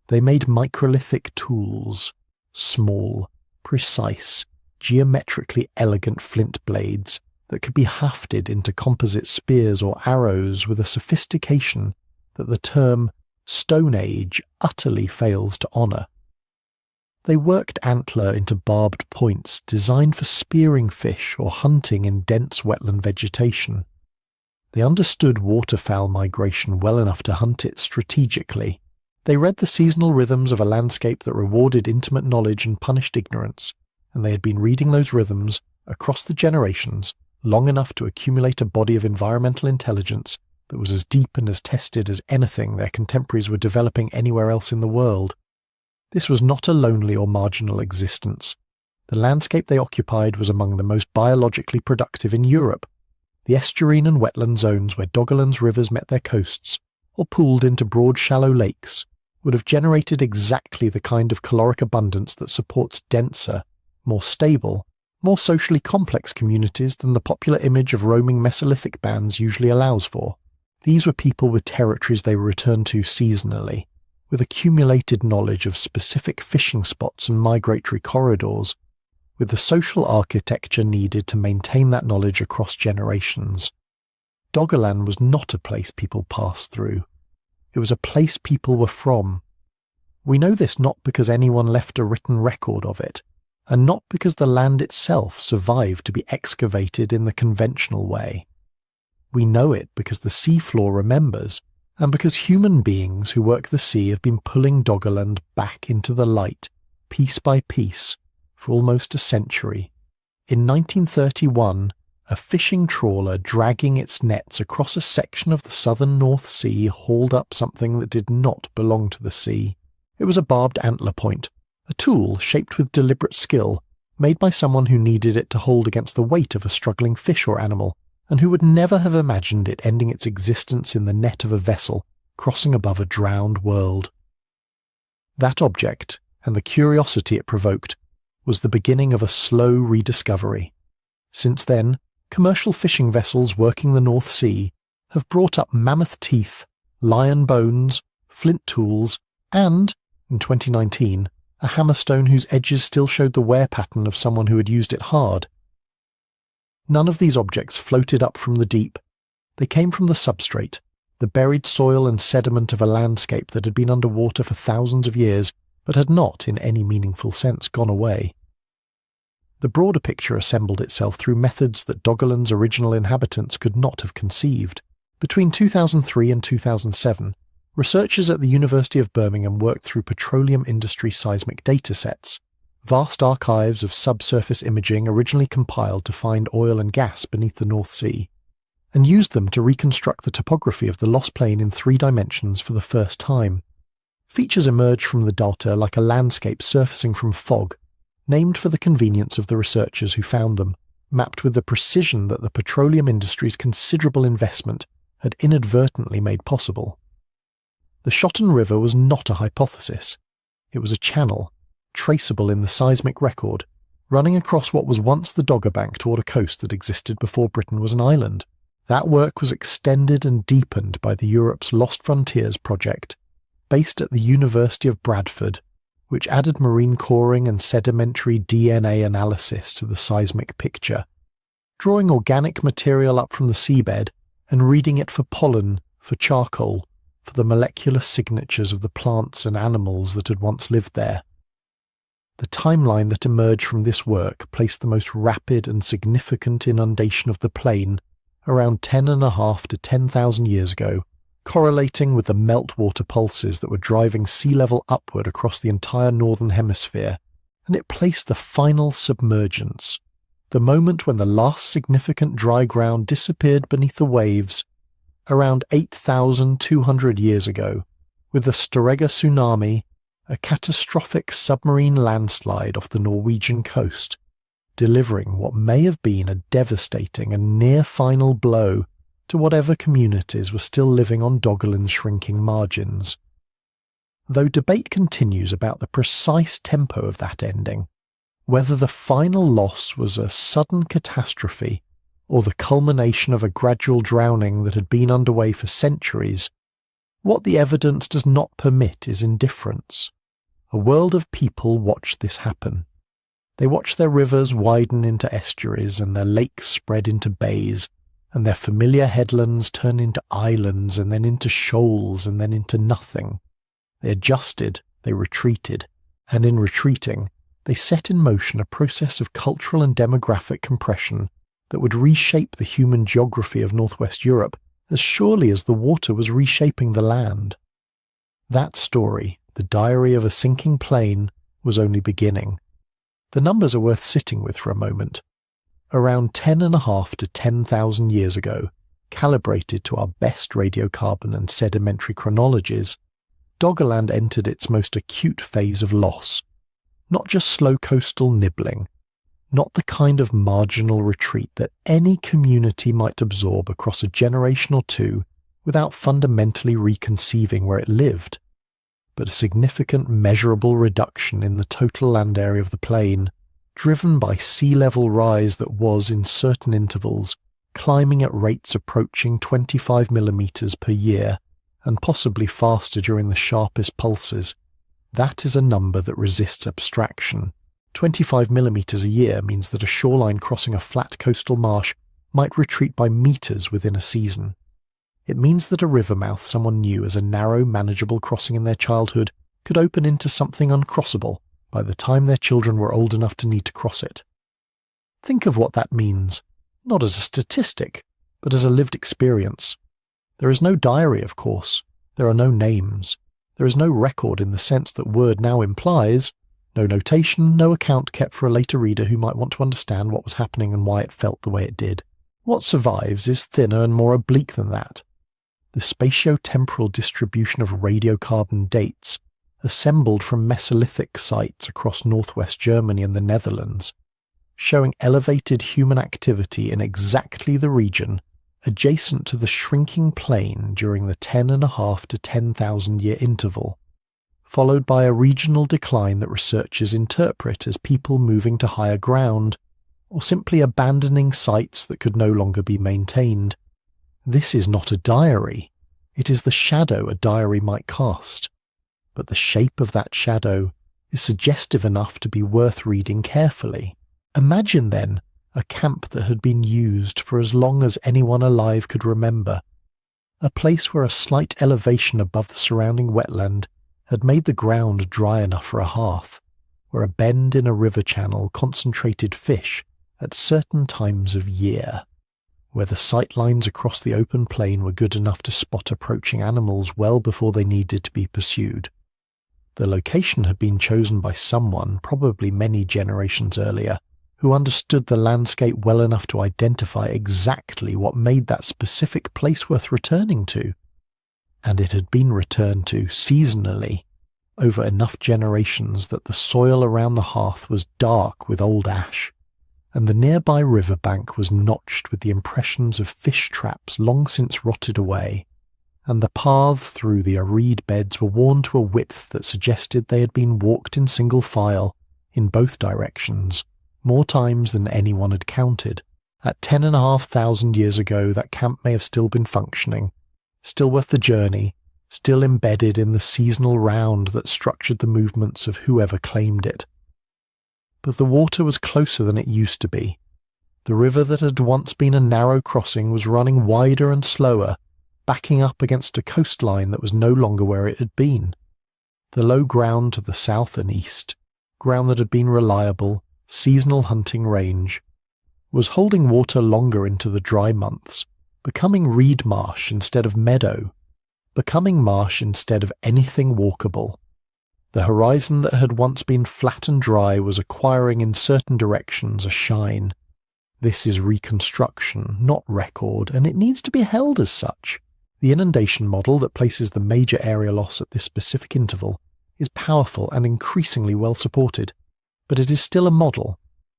They made microlithic tools, small, precise, geometrically elegant flint blades that could be hafted into composite spears or arrows with a sophistication that the term Stone Age utterly fails to honour. They worked antler into barbed points designed for spearing fish or hunting in dense wetland vegetation. They understood waterfowl migration well enough to hunt it strategically. They read the seasonal rhythms of a landscape that rewarded intimate knowledge and punished ignorance, and they had been reading those rhythms across the generations long enough to accumulate a body of environmental intelligence that was as deep and as tested as anything their contemporaries were developing anywhere else in the world. This was not a lonely or marginal existence. The landscape they occupied was among the most biologically productive in Europe. The estuarine and wetland zones where Doggerland's rivers met their coasts, or pooled into broad shallow lakes, would have generated exactly the kind of caloric abundance that supports denser, more stable, more socially complex communities than the popular image of roaming Mesolithic bands usually allows for. These were people with territories they returned to seasonally, with accumulated knowledge of specific fishing spots and migratory corridors, with the social architecture needed to maintain that knowledge across generations. Doggerland was not a place people passed through. It was a place people were from. We know this not because anyone left a written record of it, and not because the land itself survived to be excavated in the conventional way. We know it because the seafloor remembers, and because human beings who work the sea have been pulling Doggerland back into the light, piece by piece, for almost a century. In 1931, a fishing trawler dragging its nets across a section of the southern North Sea hauled up something that did not belong to the sea. It was a barbed antler point, a tool shaped with deliberate skill, made by someone who needed it to hold against the weight of a struggling fish or animal, and who would never have imagined it ending its existence in the net of a vessel crossing above a drowned world. That object, and the curiosity it provoked, was the beginning of a slow rediscovery. Since then, commercial fishing vessels working the North Sea have brought up mammoth teeth, lion bones, flint tools, and, in 2019, a hammerstone whose edges still showed the wear pattern of someone who had used it hard. None of these objects floated up from the deep. They came from the substrate, the buried soil and sediment of a landscape that had been underwater for thousands of years, but had not, in any meaningful sense, gone away. The broader picture assembled itself through methods that Doggerland's original inhabitants could not have conceived. Between 2003 and 2007, researchers at the University of Birmingham worked through petroleum industry seismic datasets, vast archives of subsurface imaging originally compiled to find oil and gas beneath the North Sea, and used them to reconstruct the topography of the lost plain in 3 dimensions for the first time. Features emerged from the data like a landscape surfacing from fog, named for the convenience of the researchers who found them, mapped with the precision that the petroleum industry's considerable investment had inadvertently made possible. The Schotten River was not a hypothesis. It was a channel, traceable in the seismic record, running across what was once the Dogger Bank toward a coast that existed before Britain was an island. That work was extended and deepened by the Europe's Lost Frontiers project, based at the University of Bradford, which added marine coring and sedimentary DNA analysis to the seismic picture, drawing organic material up from the seabed and reading it for pollen, for charcoal, for the molecular signatures of the plants and animals that had once lived there. The timeline that emerged from this work placed the most rapid and significant inundation of the plain around 10,500 to 10,000 years ago, correlating with the meltwater pulses that were driving sea level upward across the entire northern hemisphere, and it placed the final submergence, the moment when the last significant dry ground disappeared beneath the waves, around 8,200 years ago, with the Storegga tsunami, a catastrophic submarine landslide off the Norwegian coast, delivering what may have been a devastating and near-final blow to whatever communities were still living on Doggerland's shrinking margins. Though debate continues about the precise tempo of that ending, whether the final loss was a sudden catastrophe or the culmination of a gradual drowning that had been underway for centuries, what the evidence does not permit is indifference. A world of people watched this happen. They watched their rivers widen into estuaries and their lakes spread into bays, and their familiar headlands turn into islands and then into shoals and then into nothing. They adjusted, they retreated, and in retreating, they set in motion a process of cultural and demographic compression that would reshape the human geography of northwest Europe as surely as the water was reshaping the land. That story, the diary of a sinking plane, was only beginning. The numbers are worth sitting with for a moment. Around 10,500 to 10,000 years ago, calibrated to our best radiocarbon and sedimentary chronologies, Doggerland entered its most acute phase of loss. Not just slow coastal nibbling, not the kind of marginal retreat that any community might absorb across a generation or two without fundamentally reconceiving where it lived, but a significant measurable reduction in the total land area of the plain, driven by sea level rise that was, in certain intervals, climbing at rates approaching 25 millimeters per year, and possibly faster during the sharpest pulses. That is a number that resists abstraction. 25 millimeters a year means that a shoreline crossing a flat coastal marsh might retreat by meters within a season. It means that a river mouth someone knew as a narrow, manageable crossing in their childhood could open into something uncrossable by the time their children were old enough to need to cross it. Think of what that means, not as a statistic, but as a lived experience. There is no diary, of course. There are no names. There is no record in the sense that word now implies, no notation, no account kept for a later reader who might want to understand what was happening and why it felt the way it did. What survives is thinner and more oblique than that. The spatio-temporal distribution of radiocarbon dates, assembled from Mesolithic sites across northwest Germany and the Netherlands, showing elevated human activity in exactly the region adjacent to the shrinking plain during the 10,500 to 10,000 year interval, followed by a regional decline that researchers interpret as people moving to higher ground, or simply abandoning sites that could no longer be maintained. This is not a diary. It is the shadow a diary might cast. But the shape of that shadow is suggestive enough to be worth reading carefully. Imagine, then, a camp that had been used for as long as anyone alive could remember, a place where a slight elevation above the surrounding wetland had made the ground dry enough for a hearth, where a bend in a river channel concentrated fish at certain times of year, where the sight lines across the open plain were good enough to spot approaching animals well before they needed to be pursued. The location had been chosen by someone, probably many generations earlier, who understood the landscape well enough to identify exactly what made that specific place worth returning to. And it had been returned to seasonally over enough generations that the soil around the hearth was dark with old ash, and the nearby riverbank was notched with the impressions of fish traps long since rotted away, and the paths through the arid beds were worn to a width that suggested they had been walked in single file, in both directions, more times than anyone had counted. At 10,500 years ago, that camp may have still been functioning, still worth the journey, still embedded in the seasonal round that structured the movements of whoever claimed it. But the water was closer than it used to be. The river that had once been a narrow crossing was running wider and slower, backing up against a coastline that was no longer where it had been. The low ground to the south and east, ground that had been reliable, seasonal hunting range, was holding water longer into the dry months, becoming reed marsh instead of meadow, becoming marsh instead of anything walkable. The horizon that had once been flat and dry was acquiring in certain directions a shine. This is reconstruction, not record, and it needs to be held as such. The inundation model that places the major area loss at this specific interval is powerful and increasingly well supported, but it is still a model,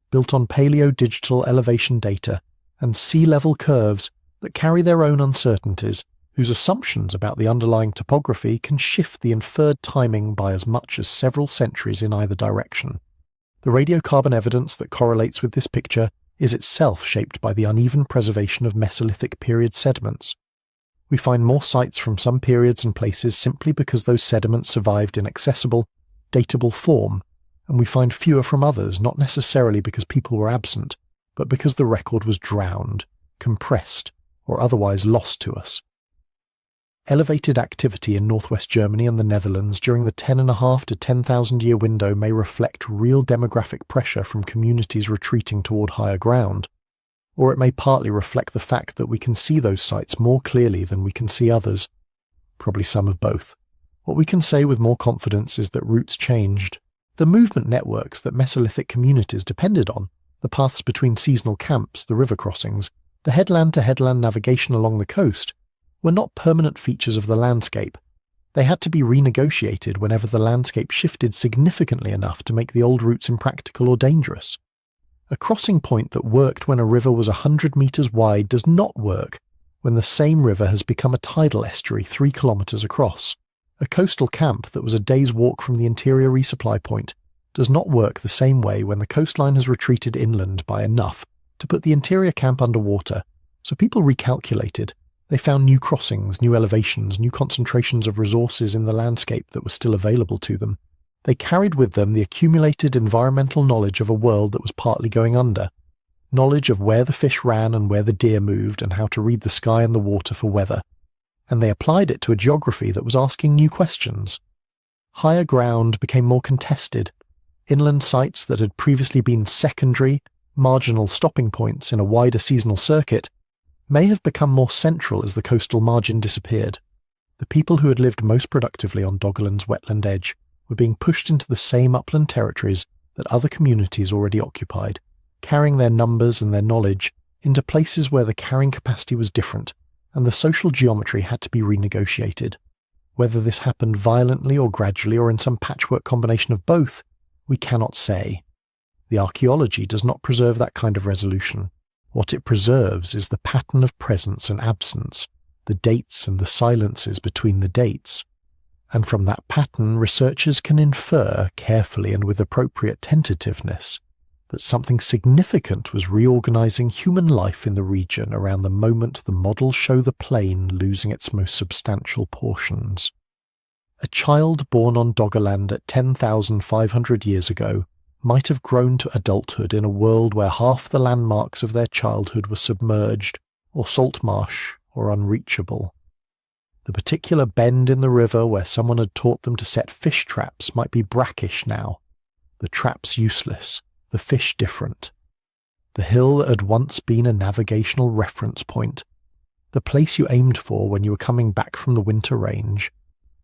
built on paleo-digital elevation data and sea level curves that carry their own uncertainties, whose assumptions about the underlying topography can shift the inferred timing by as much as several centuries in either direction. The radiocarbon evidence that correlates with this picture is itself shaped by the uneven preservation of Mesolithic period sediments. We find more sites from some periods and places simply because those sediments survived in accessible, datable form, and we find fewer from others not necessarily because people were absent, but because the record was drowned, compressed, or otherwise lost to us. Elevated activity in northwest Germany and the Netherlands during the 10.5 to 10,000 year window may reflect real demographic pressure from communities retreating toward higher ground, or it may partly reflect the fact that we can see those sites more clearly than we can see others. Probably some of both. What we can say with more confidence is that routes changed. The movement networks that Mesolithic communities depended on, the paths between seasonal camps, the river crossings, the headland-to-headland navigation along the coast, were not permanent features of the landscape. They had to be renegotiated whenever the landscape shifted significantly enough to make the old routes impractical or dangerous. A crossing point that worked when a river was 100 metres wide does not work when the same river has become a tidal estuary 3 kilometres across. A coastal camp that was a day's walk from the interior resupply point does not work the same way when the coastline has retreated inland by enough to put the interior camp underwater, so people recalculated. They found new crossings, new elevations, new concentrations of resources in the landscape that were still available to them. They carried with them the accumulated environmental knowledge of a world that was partly going under, knowledge of where the fish ran and where the deer moved and how to read the sky and the water for weather, and they applied it to a geography that was asking new questions. Higher ground became more contested. Inland sites that had previously been secondary, marginal stopping points in a wider seasonal circuit may have become more central as the coastal margin disappeared. The people who had lived most productively on Doggerland's wetland edge were being pushed into the same upland territories that other communities already occupied, carrying their numbers and their knowledge into places where the carrying capacity was different, and the social geometry had to be renegotiated. Whether this happened violently or gradually or in some patchwork combination of both, we cannot say. The archaeology does not preserve that kind of resolution. What it preserves is the pattern of presence and absence, the dates and the silences between the dates. And from that pattern, researchers can infer, carefully and with appropriate tentativeness, that something significant was reorganizing human life in the region around the moment the models show the plain losing its most substantial portions. A child born on Doggerland at 10,500 years ago might have grown to adulthood in a world where half the landmarks of their childhood were submerged, or salt marsh, or unreachable. The particular bend in the river where someone had taught them to set fish traps might be brackish now, the traps useless, the fish different. The hill that had once been a navigational reference point, the place you aimed for when you were coming back from the winter range,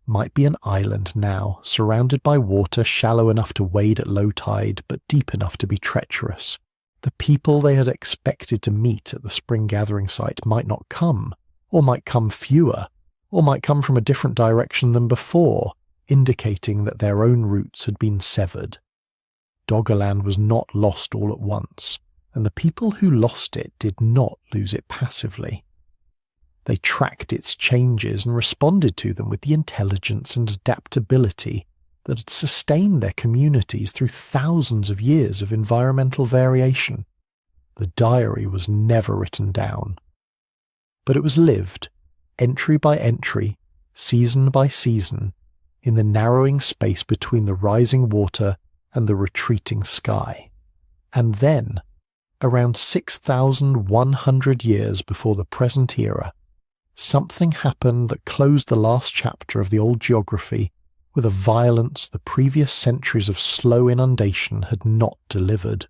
might be an island now, surrounded by water shallow enough to wade at low tide, but deep enough to be treacherous. The people they had expected to meet at the spring gathering site might not come, or might come fewer, or might come from a different direction than before, indicating that their own routes had been severed. Doggerland was not lost all at once, and the people who lost it did not lose it passively. They tracked its changes and responded to them with the intelligence and adaptability that had sustained their communities through thousands of years of environmental variation. The diary was never written down. But it was lived, entry by entry, season by season, in the narrowing space between the rising water and the retreating sky. And then, around 6,100 years before the present era, something happened that closed the last chapter of the old geography with a violence the previous centuries of slow inundation had not delivered.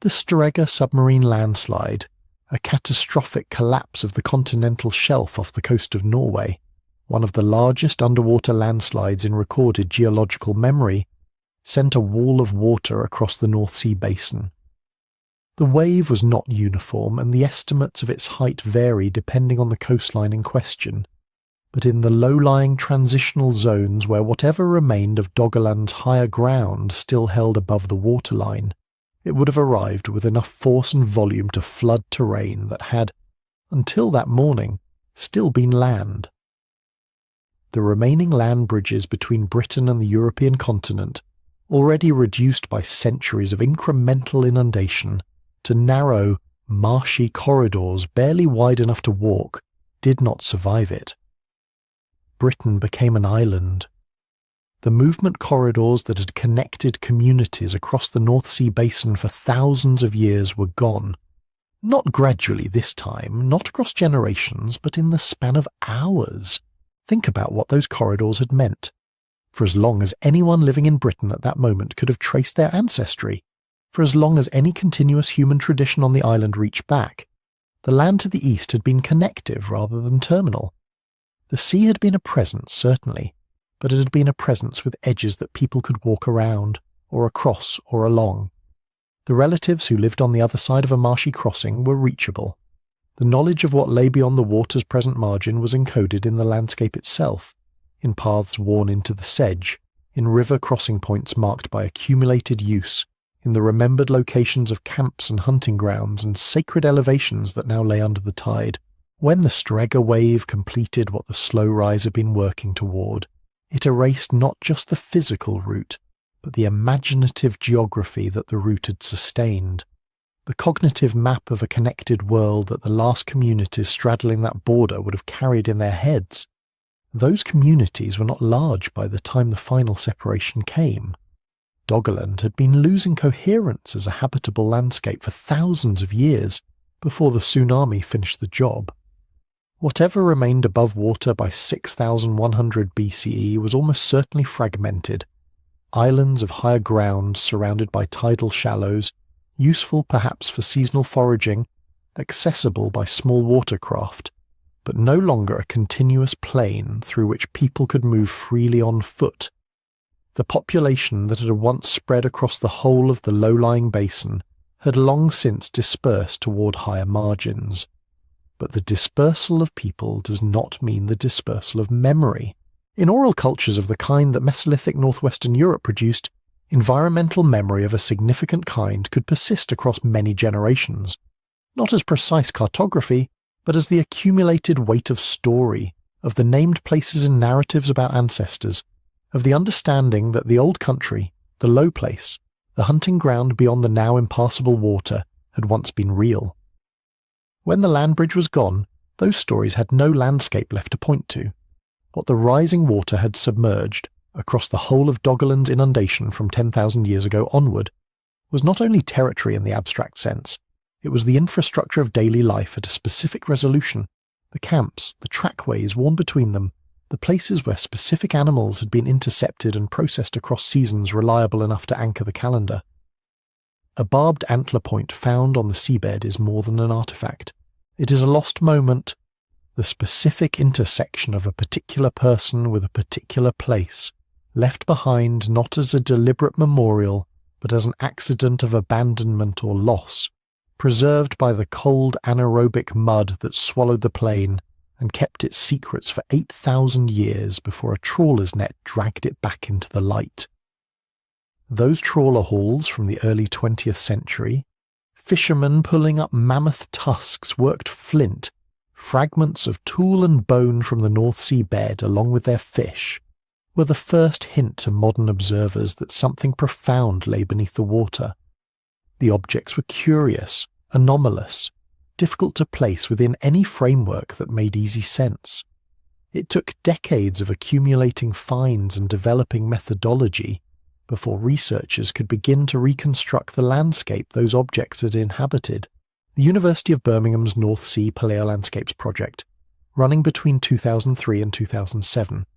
The Strega submarine landslide, a catastrophic collapse of the continental shelf off the coast of Norway, one of the largest underwater landslides in recorded geological memory, sent a wall of water across the North Sea basin. The wave was not uniform, and the estimates of its height vary depending on the coastline in question, but in the low-lying transitional zones where whatever remained of Doggerland's higher ground still held above the waterline, it would have arrived with enough force and volume to flood terrain that had, until that morning, still been land. The remaining land bridges between Britain and the European continent, already reduced by centuries of incremental inundation to narrow, marshy corridors barely wide enough to walk, did not survive it. Britain became an island. The movement corridors that had connected communities across the North Sea basin for thousands of years were gone. Not gradually this time, not across generations, but in the span of hours. Think about what those corridors had meant. For as long as anyone living in Britain at that moment could have traced their ancestry, for as long as any continuous human tradition on the island reached back, the land to the east had been connective rather than terminal. The sea had been a presence, certainly, but it had been a presence with edges that people could walk around, or across, or along. The relatives who lived on the other side of a marshy crossing were reachable. The knowledge of what lay beyond the water's present margin was encoded in the landscape itself, in paths worn into the sedge, in river crossing points marked by accumulated use, in the remembered locations of camps and hunting grounds and sacred elevations that now lay under the tide. When the Strega wave completed what the slow rise had been working toward, it erased not just the physical route, but the imaginative geography that the route had sustained, the cognitive map of a connected world that the last communities straddling that border would have carried in their heads. Those communities were not large by the time the final separation came. Doggerland had been losing coherence as a habitable landscape for thousands of years before the tsunami finished the job. Whatever remained above water by 6,100 BCE was almost certainly fragmented. Islands of higher ground surrounded by tidal shallows, useful perhaps for seasonal foraging, accessible by small watercraft, but no longer a continuous plain through which people could move freely on foot. The population that had once spread across the whole of the low-lying basin had long since dispersed toward higher margins. But the dispersal of people does not mean the dispersal of memory. In oral cultures of the kind that Mesolithic northwestern Europe produced, environmental memory of a significant kind could persist across many generations, not as precise cartography, but as the accumulated weight of story, of the named places and narratives about ancestors, of the understanding that the old country, the low place, the hunting ground beyond the now impassable water, had once been real. When the land bridge was gone, those stories had no landscape left to point to. What the rising water had submerged, across the whole of Doggerland's inundation from 10,000 years ago onward, was not only territory in the abstract sense, it was the infrastructure of daily life at a specific resolution, the camps, the trackways worn between them, the places where specific animals had been intercepted and processed across seasons reliable enough to anchor the calendar. A barbed antler point found on the seabed is more than an artifact. It is a lost moment, the specific intersection of a particular person with a particular place, left behind not as a deliberate memorial, but as an accident of abandonment or loss, preserved by the cold anaerobic mud that swallowed the plain and kept its secrets for 8,000 years before a trawler's net dragged it back into the light. Those trawler hauls from the early 20th century, fishermen pulling up mammoth tusks worked flint, fragments of tool and bone from the North Sea bed along with their fish, were the first hint to modern observers that something profound lay beneath the water. The objects were curious, anomalous, difficult to place within any framework that made easy sense. It took decades of accumulating finds and developing methodology before researchers could begin to reconstruct the landscape those objects had inhabited. The University of Birmingham's North Sea Paleolandscapes project, running between 2003 and 2007,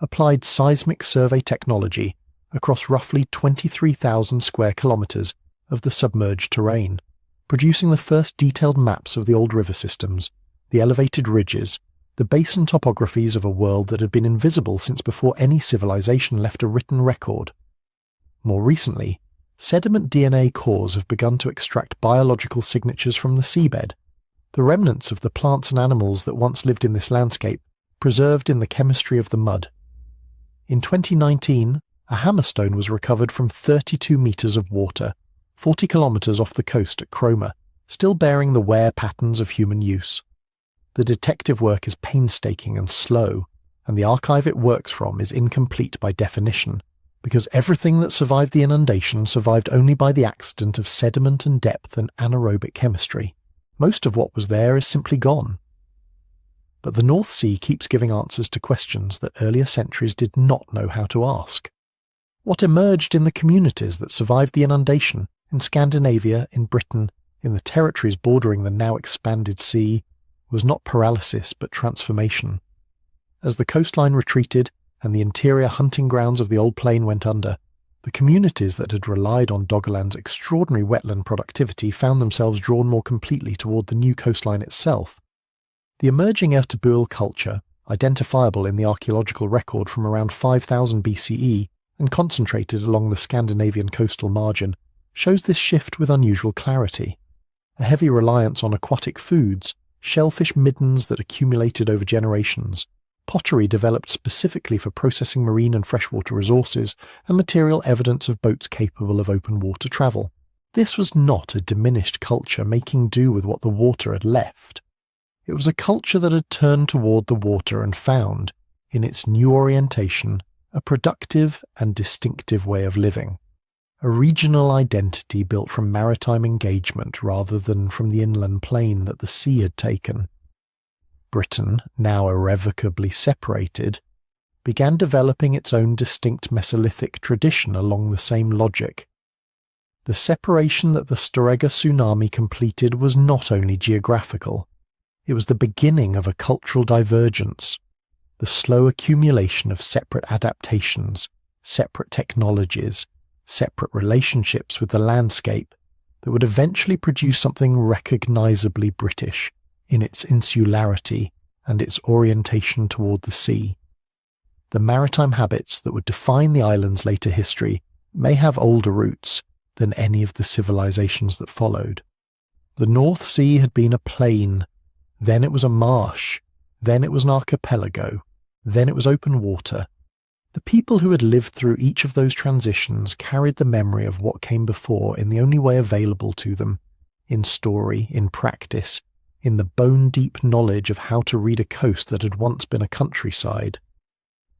applied seismic survey technology across roughly 23,000 square kilometres of the submerged terrain, producing the first detailed maps of the old river systems, the elevated ridges, the basin topographies of a world that had been invisible since before any civilization left a written record. More recently, sediment DNA cores have begun to extract biological signatures from the seabed, the remnants of the plants and animals that once lived in this landscape, preserved in the chemistry of the mud. In 2019, a hammerstone was recovered from 32 metres of water, 40 kilometres off the coast at Cromer, still bearing the wear patterns of human use. The detective work is painstaking and slow, and the archive it works from is incomplete by definition, because everything that survived the inundation survived only by the accident of sediment and depth and anaerobic chemistry. Most of what was there is simply gone. But the North Sea keeps giving answers to questions that earlier centuries did not know how to ask. What emerged in the communities that survived the inundation, in Scandinavia, in Britain, in the territories bordering the now expanded sea, was not paralysis but transformation. As the coastline retreated and the interior hunting grounds of the old plain went under, the communities that had relied on Doggerland's extraordinary wetland productivity found themselves drawn more completely toward the new coastline itself. The emerging Ertugrul culture, identifiable in the archaeological record from around 5000 BCE and concentrated along the Scandinavian coastal margin, shows this shift with unusual clarity. A heavy reliance on aquatic foods, shellfish middens that accumulated over generations, pottery developed specifically for processing marine and freshwater resources, and material evidence of boats capable of open water travel. This was not a diminished culture making do with what the water had left. It was a culture that had turned toward the water and found, in its new orientation, a productive and distinctive way of living. A regional identity built from maritime engagement rather than from the inland plain that the sea had taken. Britain, now irrevocably separated, began developing its own distinct Mesolithic tradition along the same logic. The separation that the Storegga tsunami completed was not only geographical, it was the beginning of a cultural divergence, the slow accumulation of separate adaptations, separate technologies, separate relationships with the landscape that would eventually produce something recognizably British in its insularity and its orientation toward the sea. The maritime habits that would define the island's later history may have older roots than any of the civilizations that followed. The North Sea had been a plain, then it was a marsh, then it was an archipelago, then it was open water. The people who had lived through each of those transitions carried the memory of what came before in the only way available to them, in story, in practice, in the bone-deep knowledge of how to read a coast that had once been a countryside.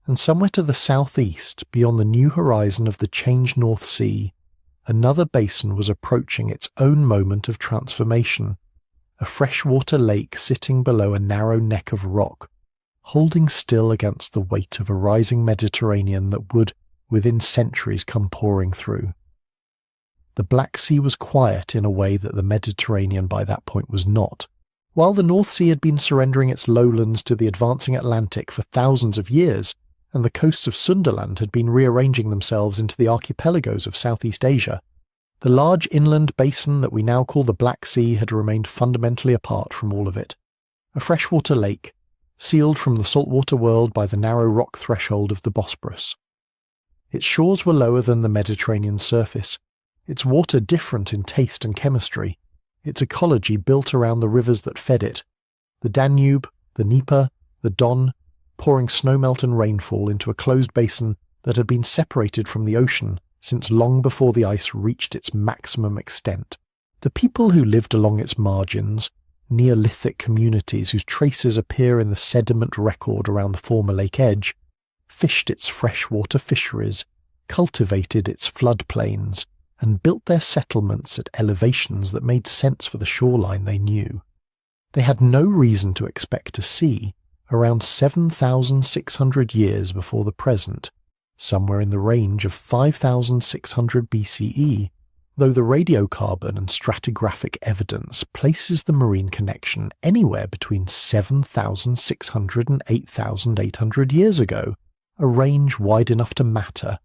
And somewhere to the southeast, beyond the new horizon of the changed North Sea, another basin was approaching its own moment of transformation, a freshwater lake sitting below a narrow neck of rock, holding still against the weight of a rising Mediterranean that would, within centuries, come pouring through. The Black Sea was quiet in a way that the Mediterranean by that point was not. While the North Sea had been surrendering its lowlands to the advancing Atlantic for thousands of years, and the coasts of Sundaland had been rearranging themselves into the archipelagos of Southeast Asia, the large inland basin that we now call the Black Sea had remained fundamentally apart from all of it. A freshwater lake, sealed from the saltwater world by the narrow rock threshold of the Bosporus. Its shores were lower than the Mediterranean surface, its water different in taste and chemistry, its ecology built around the rivers that fed it, the Danube, the Dnieper, the Don, pouring snowmelt and rainfall into a closed basin that had been separated from the ocean since long before the ice reached its maximum extent. The people who lived along its margins, Neolithic communities whose traces appear in the sediment record around the former lake edge, fished its freshwater fisheries, cultivated its floodplains, and built their settlements at elevations that made sense for the shoreline they knew. They had no reason to expect to see, around 7,600 years before the present, somewhere in the range of 5,600 BCE, though the radiocarbon and stratigraphic evidence places the marine connection anywhere between 7,600 and 8,800 years ago, a range wide enough to matter.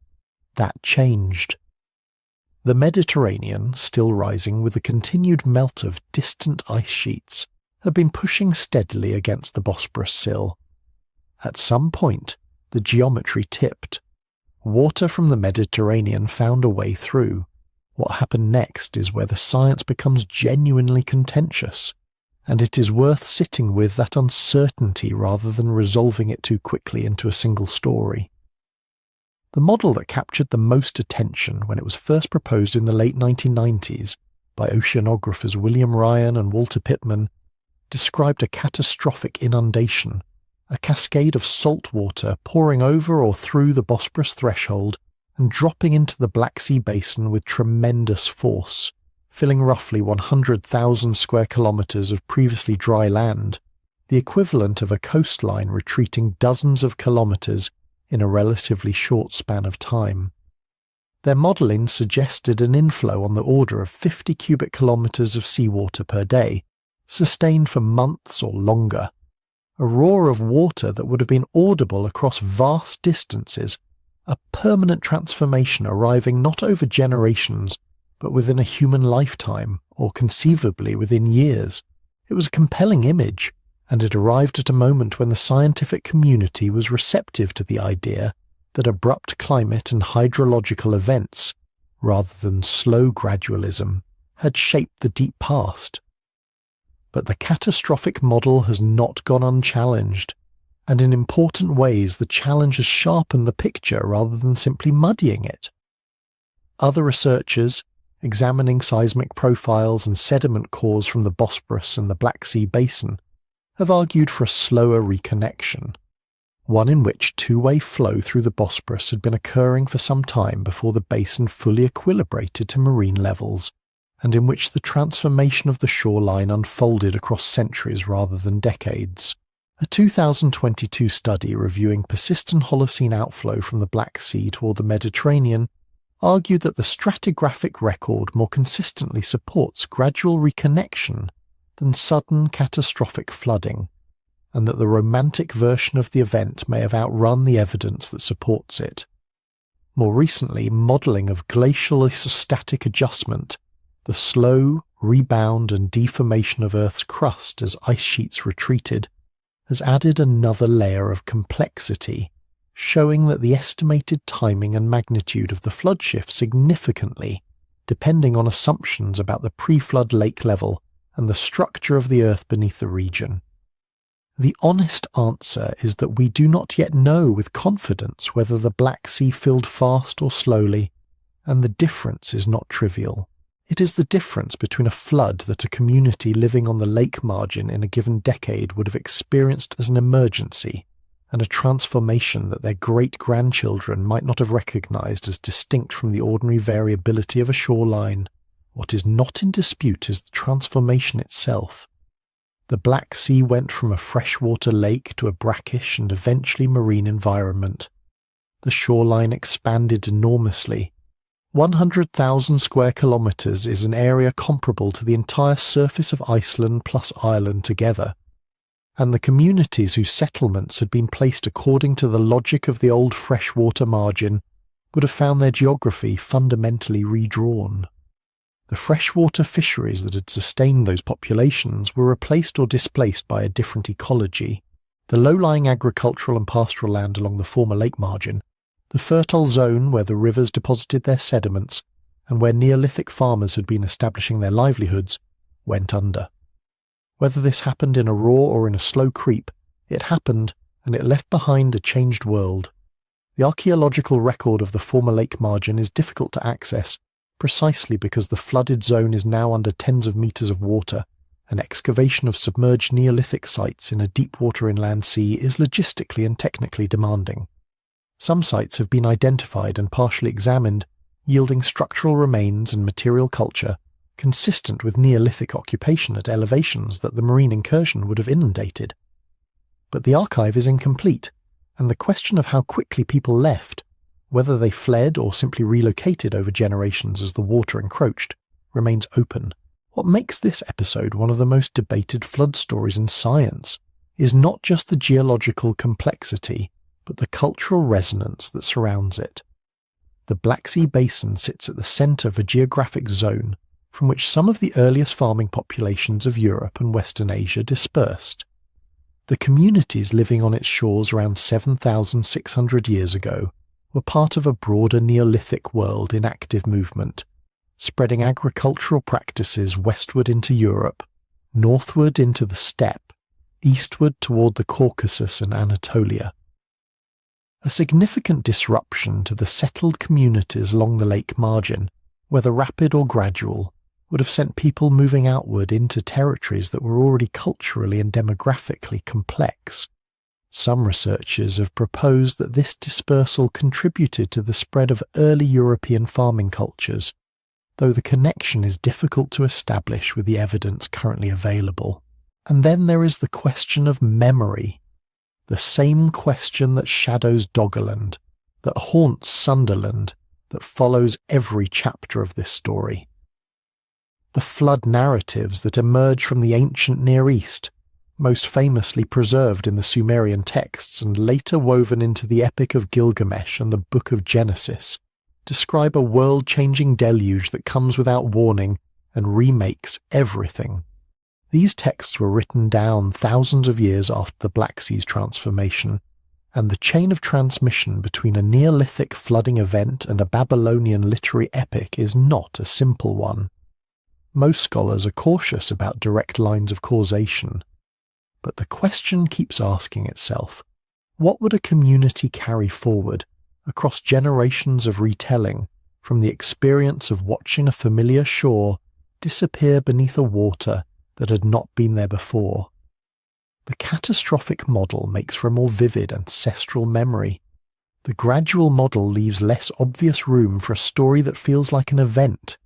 That changed. The Mediterranean, still rising with the continued melt of distant ice sheets, had been pushing steadily against the Bosporus sill. At some point, the geometry tipped. Water from the Mediterranean found a way through. What happened next is where the science becomes genuinely contentious, and it is worth sitting with that uncertainty rather than resolving it too quickly into a single story. The model that captured the most attention when it was first proposed in the late 1990s by oceanographers William Ryan and Walter Pittman described a catastrophic inundation, a cascade of salt water pouring over or through the Bosporus threshold and dropping into the Black Sea basin with tremendous force, filling roughly 100,000 square kilometres of previously dry land, the equivalent of a coastline retreating dozens of kilometres in a relatively short span of time. Their modelling suggested an inflow on the order of 50 cubic kilometres of seawater per day, sustained for months or longer, a roar of water that would have been audible across vast distances, a permanent transformation arriving not over generations, but within a human lifetime, or conceivably within years. It was a compelling image, and it arrived at a moment when the scientific community was receptive to the idea that abrupt climate and hydrological events, rather than slow gradualism, had shaped the deep past. But the catastrophic model has not gone unchallenged, and in important ways the challenge has sharpened the picture rather than simply muddying it. Other researchers, examining seismic profiles and sediment cores from the Bosporus and the Black Sea basin, have argued for a slower reconnection, one in which two-way flow through the Bosporus had been occurring for some time before the basin fully equilibrated to marine levels, and in which the transformation of the shoreline unfolded across centuries rather than decades. A 2022 study reviewing persistent Holocene outflow from the Black Sea toward the Mediterranean argued that the stratigraphic record more consistently supports gradual reconnection than sudden catastrophic flooding, and that the romantic version of the event may have outrun the evidence that supports it. More recently, modelling of glacial isostatic adjustment, the slow rebound and deformation of Earth's crust as ice sheets retreated, has added another layer of complexity, showing that the estimated timing and magnitude of the flood shift significantly, depending on assumptions about the pre-flood lake level and the structure of the Earth beneath the region. The honest answer is that we do not yet know with confidence whether the Black Sea filled fast or slowly, and the difference is not trivial. It is the difference between a flood that a community living on the lake margin in a given decade would have experienced as an emergency, and a transformation that their great-grandchildren might not have recognized as distinct from the ordinary variability of a shoreline. What is not in dispute is the transformation itself. The Black Sea went from a freshwater lake to a brackish and eventually marine environment. The shoreline expanded enormously. 100,000 square kilometres is an area comparable to the entire surface of Iceland plus Ireland together, and the communities whose settlements had been placed according to the logic of the old freshwater margin would have found their geography fundamentally redrawn. The freshwater fisheries that had sustained those populations were replaced or displaced by a different ecology. The low-lying agricultural and pastoral land along the former lake margin, the fertile zone where the rivers deposited their sediments, and where Neolithic farmers had been establishing their livelihoods, went under. Whether this happened in a raw or in a slow creep, it happened, and it left behind a changed world. The archaeological record of the former lake margin is difficult to access, precisely because the flooded zone is now under tens of meters of water, and excavation of submerged Neolithic sites in a deep-water inland sea is logistically and technically demanding. Some sites have been identified and partially examined, yielding structural remains and material culture consistent with Neolithic occupation at elevations that the marine incursion would have inundated. But the archive is incomplete, and the question of how quickly people left, whether they fled or simply relocated over generations as the water encroached, remains open. What makes this episode one of the most debated flood stories in science is not just the geological complexity, but the cultural resonance that surrounds it. The Black Sea Basin sits at the centre of a geographic zone from which some of the earliest farming populations of Europe and Western Asia dispersed. The communities living on its shores around 7,600 years ago were part of a broader Neolithic world in active movement, spreading agricultural practices westward into Europe, northward into the steppe, eastward toward the Caucasus and Anatolia. A significant disruption to the settled communities along the lake margin, whether rapid or gradual, would have sent people moving outward into territories that were already culturally and demographically complex. Some researchers have proposed that this dispersal contributed to the spread of early European farming cultures, though the connection is difficult to establish with the evidence currently available. And then there is the question of memory, the same question that shadows Doggerland, that haunts Sundaland, that follows every chapter of this story. The flood narratives that emerge from the ancient Near East, most famously preserved in the Sumerian texts and later woven into the Epic of Gilgamesh and the Book of Genesis, describe a world-changing deluge that comes without warning and remakes everything. These texts were written down thousands of years after the Black Sea's transformation, and the chain of transmission between a Neolithic flooding event and a Babylonian literary epic is not a simple one. Most scholars are cautious about direct lines of causation, but the question keeps asking itself, what would a community carry forward across generations of retelling from the experience of watching a familiar shore disappear beneath a water that had not been there before? The catastrophic model makes for a more vivid ancestral memory. The gradual model leaves less obvious room for a story that feels like an event.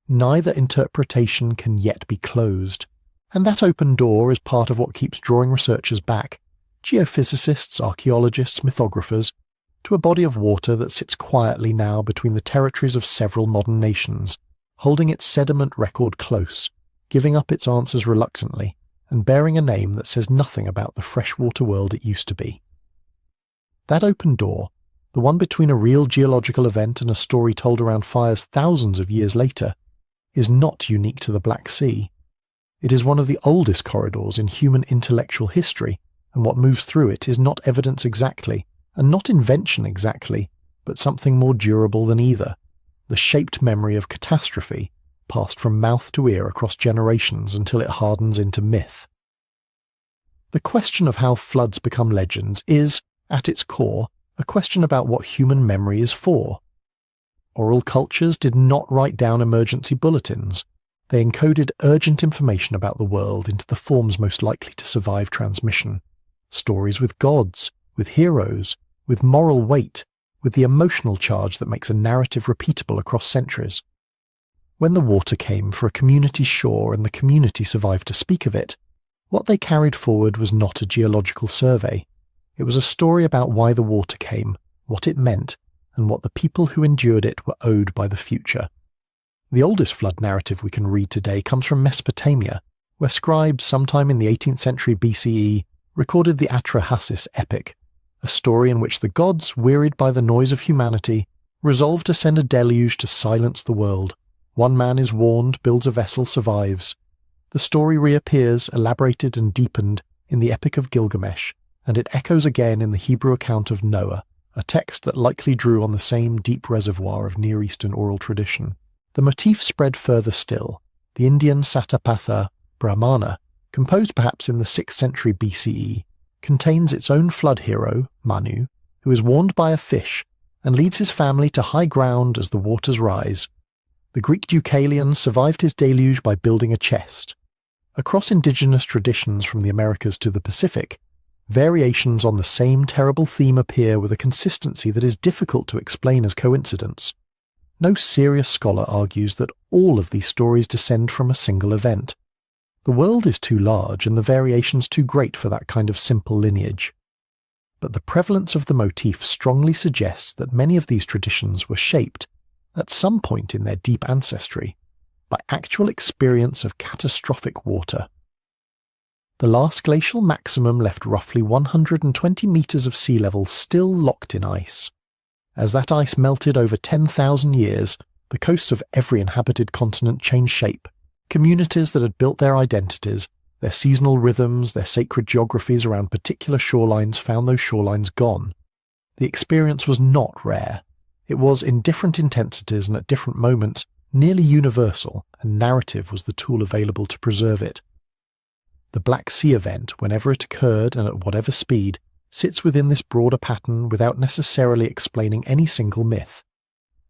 Neither interpretation can yet be closed, and that open door is part of what keeps drawing researchers back, geophysicists, archaeologists, mythographers, to a body of water that sits quietly now between the territories of several modern nations, holding its sediment record close, giving up its answers reluctantly, and bearing a name that says nothing about the freshwater world it used to be. That open door, the one between a real geological event and a story told around fires thousands of years later, is not unique to the Black Sea. It is one of the oldest corridors in human intellectual history, and what moves through it is not evidence exactly, and not invention exactly, but something more durable than either, the shaped memory of catastrophe, passed from mouth to ear across generations until it hardens into myth. The question of how floods become legends is, at its core, a question about what human memory is for. Oral cultures did not write down emergency bulletins. They encoded urgent information about the world into the forms most likely to survive transmission. Stories with gods, with heroes, with moral weight, with the emotional charge that makes a narrative repeatable across centuries. When the water came for a community's shore and the community survived to speak of it, what they carried forward was not a geological survey. It was a story about why the water came, what it meant, and what the people who endured it were owed by the future. The oldest flood narrative we can read today comes from Mesopotamia, where scribes sometime in the 18th century BCE recorded the Atrahasis epic, a story in which the gods, wearied by the noise of humanity, resolve to send a deluge to silence the world. One man is warned, builds a vessel, survives. The story reappears, elaborated and deepened, in the Epic of Gilgamesh, and it echoes again in the Hebrew account of Noah, a text that likely drew on the same deep reservoir of Near Eastern oral tradition. The motif spread further still. The Indian Satapatha Brahmana, composed perhaps in the 6th century BCE, contains its own flood hero, Manu, who is warned by a fish and leads his family to high ground as the waters rise. The Greek Deucalion survived his deluge by building a chest. Across indigenous traditions from the Americas to the Pacific, variations on the same terrible theme appear with a consistency that is difficult to explain as coincidence. No serious scholar argues that all of these stories descend from a single event. The world is too large and the variations too great for that kind of simple lineage. But the prevalence of the motif strongly suggests that many of these traditions were shaped, at some point in their deep ancestry, by actual experience of catastrophic water. The last glacial maximum left roughly 120 metres of sea level still locked in ice. As that ice melted over 10,000 years, the coasts of every inhabited continent changed shape. Communities that had built their identities, their seasonal rhythms, their sacred geographies around particular shorelines found those shorelines gone. The experience was not rare. It was, in different intensities and at different moments, nearly universal, and narrative was the tool available to preserve it. The Black Sea event, whenever it occurred and at whatever speed, sits within this broader pattern without necessarily explaining any single myth.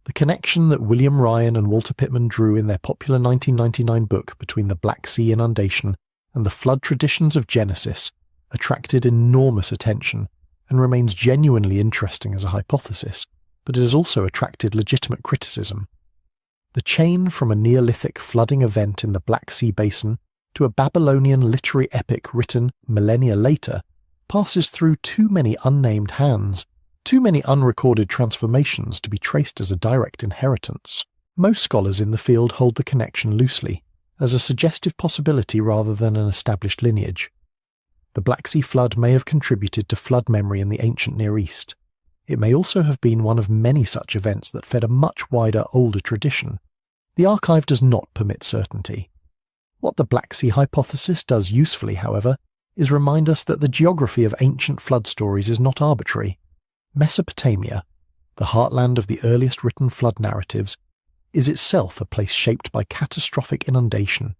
The connection that William Ryan and Walter Pittman drew in their popular 1999 book between the Black Sea inundation and the flood traditions of Genesis attracted enormous attention and remains genuinely interesting as a hypothesis, but it has also attracted legitimate criticism. The chain from a Neolithic flooding event in the Black Sea basin to a Babylonian literary epic written millennia later passes through too many unnamed hands, too many unrecorded transformations to be traced as a direct inheritance. Most scholars in the field hold the connection loosely, as a suggestive possibility rather than an established lineage. The Black Sea flood may have contributed to flood memory in the ancient Near East. It may also have been one of many such events that fed a much wider, older tradition. The archive does not permit certainty. What the Black Sea hypothesis does usefully, however, is remind us that the geography of ancient flood stories is not arbitrary. Mesopotamia, the heartland of the earliest written flood narratives, is itself a place shaped by catastrophic inundation.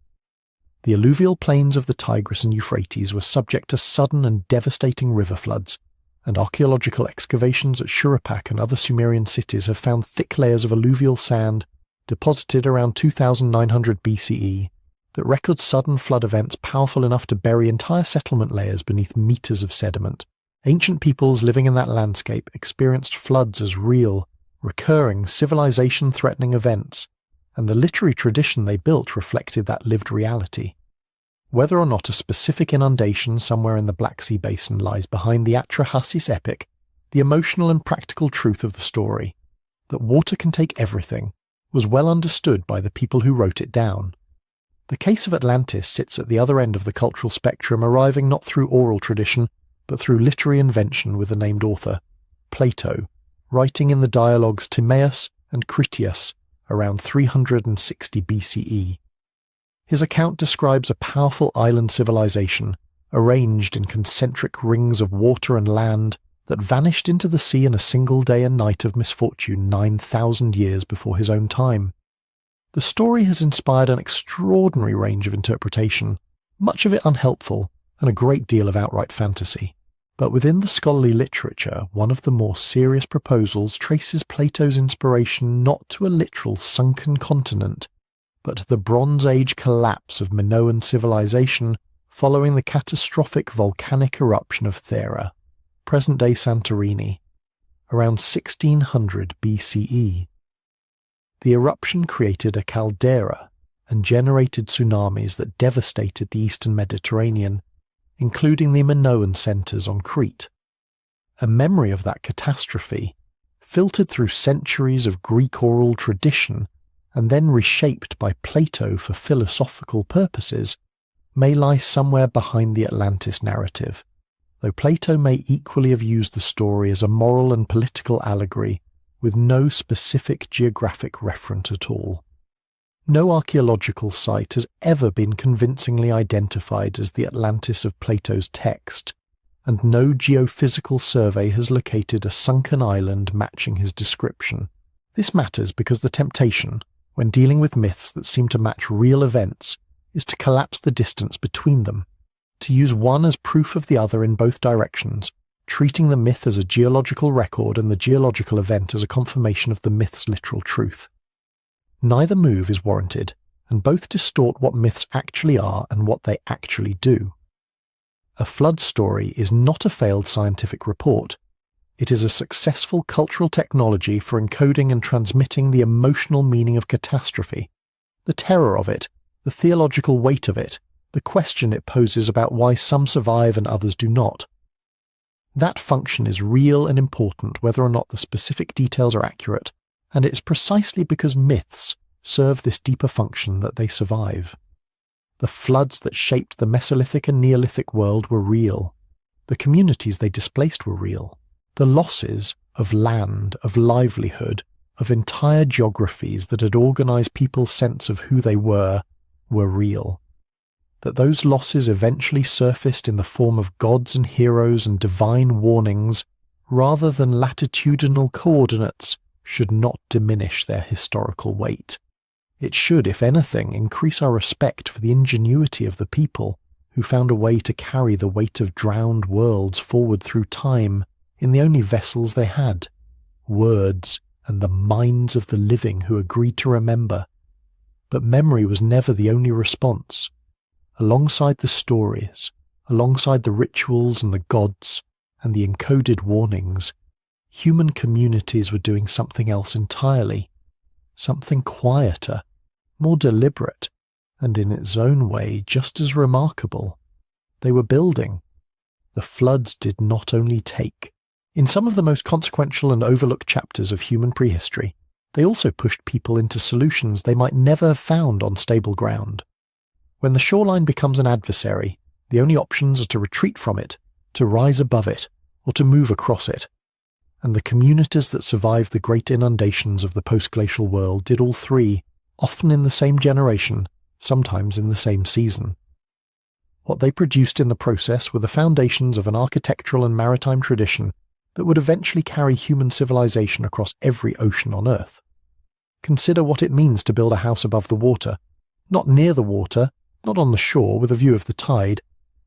The alluvial plains of the Tigris and Euphrates were subject to sudden and devastating river floods, and archaeological excavations at Shuruppak and other Sumerian cities have found thick layers of alluvial sand deposited around 2900 BCE that record sudden flood events powerful enough to bury entire settlement layers beneath meters of sediment. Ancient peoples living in that landscape experienced floods as real, recurring, civilization-threatening events, and the literary tradition they built reflected that lived reality. Whether or not a specific inundation somewhere in the Black Sea basin lies behind the Atrahasis epic, the emotional and practical truth of the story, that water can take everything, was well understood by the people who wrote it down. The case of Atlantis sits at the other end of the cultural spectrum, arriving not through oral tradition, but through literary invention with a named author, Plato, writing in the dialogues Timaeus and Critias around 360 BCE. His account describes a powerful island civilization, arranged in concentric rings of water and land, that vanished into the sea in a single day and night of misfortune 9,000 years before his own time. The story has inspired an extraordinary range of interpretation, much of it unhelpful, and a great deal of outright fantasy. But within the scholarly literature, one of the more serious proposals traces Plato's inspiration not to a literal sunken continent, but to the Bronze Age collapse of Minoan civilization following the catastrophic volcanic eruption of Thera, present-day Santorini, around 1600 BCE. The eruption created a caldera and generated tsunamis that devastated the eastern Mediterranean, including the Minoan centres on Crete. A memory of that catastrophe, filtered through centuries of Greek oral tradition and then reshaped by Plato for philosophical purposes, may lie somewhere behind the Atlantis narrative, though Plato may equally have used the story as a moral and political allegory with no specific geographic referent at all. No archaeological site has ever been convincingly identified as the Atlantis of Plato's text, and no geophysical survey has located a sunken island matching his description. This matters because the temptation, when dealing with myths that seem to match real events, is to collapse the distance between them, to use one as proof of the other in both directions, treating the myth as a geological record and the geological event as a confirmation of the myth's literal truth. Neither move is warranted, and both distort what myths actually are and what they actually do. A flood story is not a failed scientific report. It is a successful cultural technology for encoding and transmitting the emotional meaning of catastrophe, the terror of it, the theological weight of it, the question it poses about why some survive and others do not. That function is real and important whether or not the specific details are accurate, and it's precisely because myths serve this deeper function that they survive. The floods that shaped the Mesolithic and Neolithic world were real. The communities they displaced were real. The losses of land, of livelihood, of entire geographies that had organized people's sense of who they were real. That those losses eventually surfaced in the form of gods and heroes and divine warnings rather than latitudinal coordinates should not diminish their historical weight. It should, if anything, increase our respect for the ingenuity of the people who found a way to carry the weight of drowned worlds forward through time in the only vessels they had, words and the minds of the living who agreed to remember. But memory was never the only response. Alongside the stories, alongside the rituals and the gods and the encoded warnings, human communities were doing something else entirely, something quieter, more deliberate, and in its own way just as remarkable. They were building. The floods did not only take. In some of the most consequential and overlooked chapters of human prehistory, they also pushed people into solutions they might never have found on stable ground. When the shoreline becomes an adversary, the only options are to retreat from it, to rise above it, or to move across it. And the communities that survived the great inundations of the post-glacial world did all three, often in the same generation, sometimes in the same season. What they produced in the process were the foundations of an architectural and maritime tradition that would eventually carry human civilization across every ocean on Earth. Consider what it means to build a house above the water, not near the water, not on the shore with a view of the tide,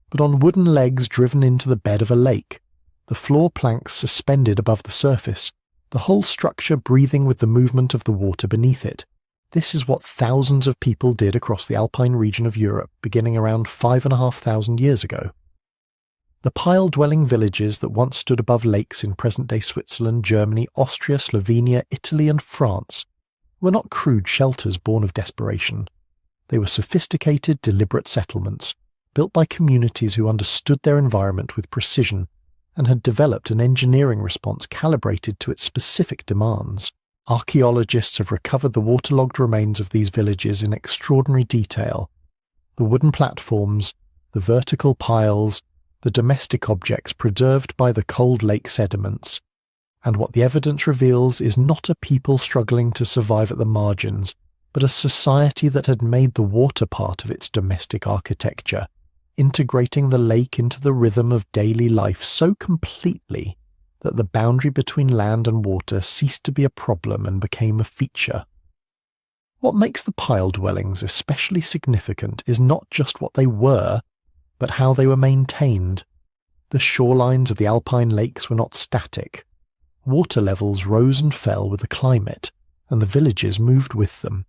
but on wooden legs driven into the bed of a lake, the floor planks suspended above the surface, the whole structure breathing with the movement of the water beneath it. This is what thousands of people did across the alpine region of Europe beginning around 5,500 years ago. The pile-dwelling villages that once stood above lakes in present-day Switzerland, Germany, Austria, Slovenia, Italy and France were not crude shelters born of desperation. They were sophisticated, deliberate settlements, built by communities who understood their environment with precision and had developed an engineering response calibrated to its specific demands. Archaeologists have recovered the waterlogged remains of these villages in extraordinary detail. The wooden platforms, the vertical piles, the domestic objects preserved by the cold lake sediments. And what the evidence reveals is not a people struggling to survive at the margins, but a society that had made the water part of its domestic architecture, integrating the lake into the rhythm of daily life so completely that the boundary between land and water ceased to be a problem and became a feature. What makes the pile dwellings especially significant is not just what they were, but how they were maintained. The shorelines of the alpine lakes were not static. Water levels rose and fell with the climate, and the villages moved with them.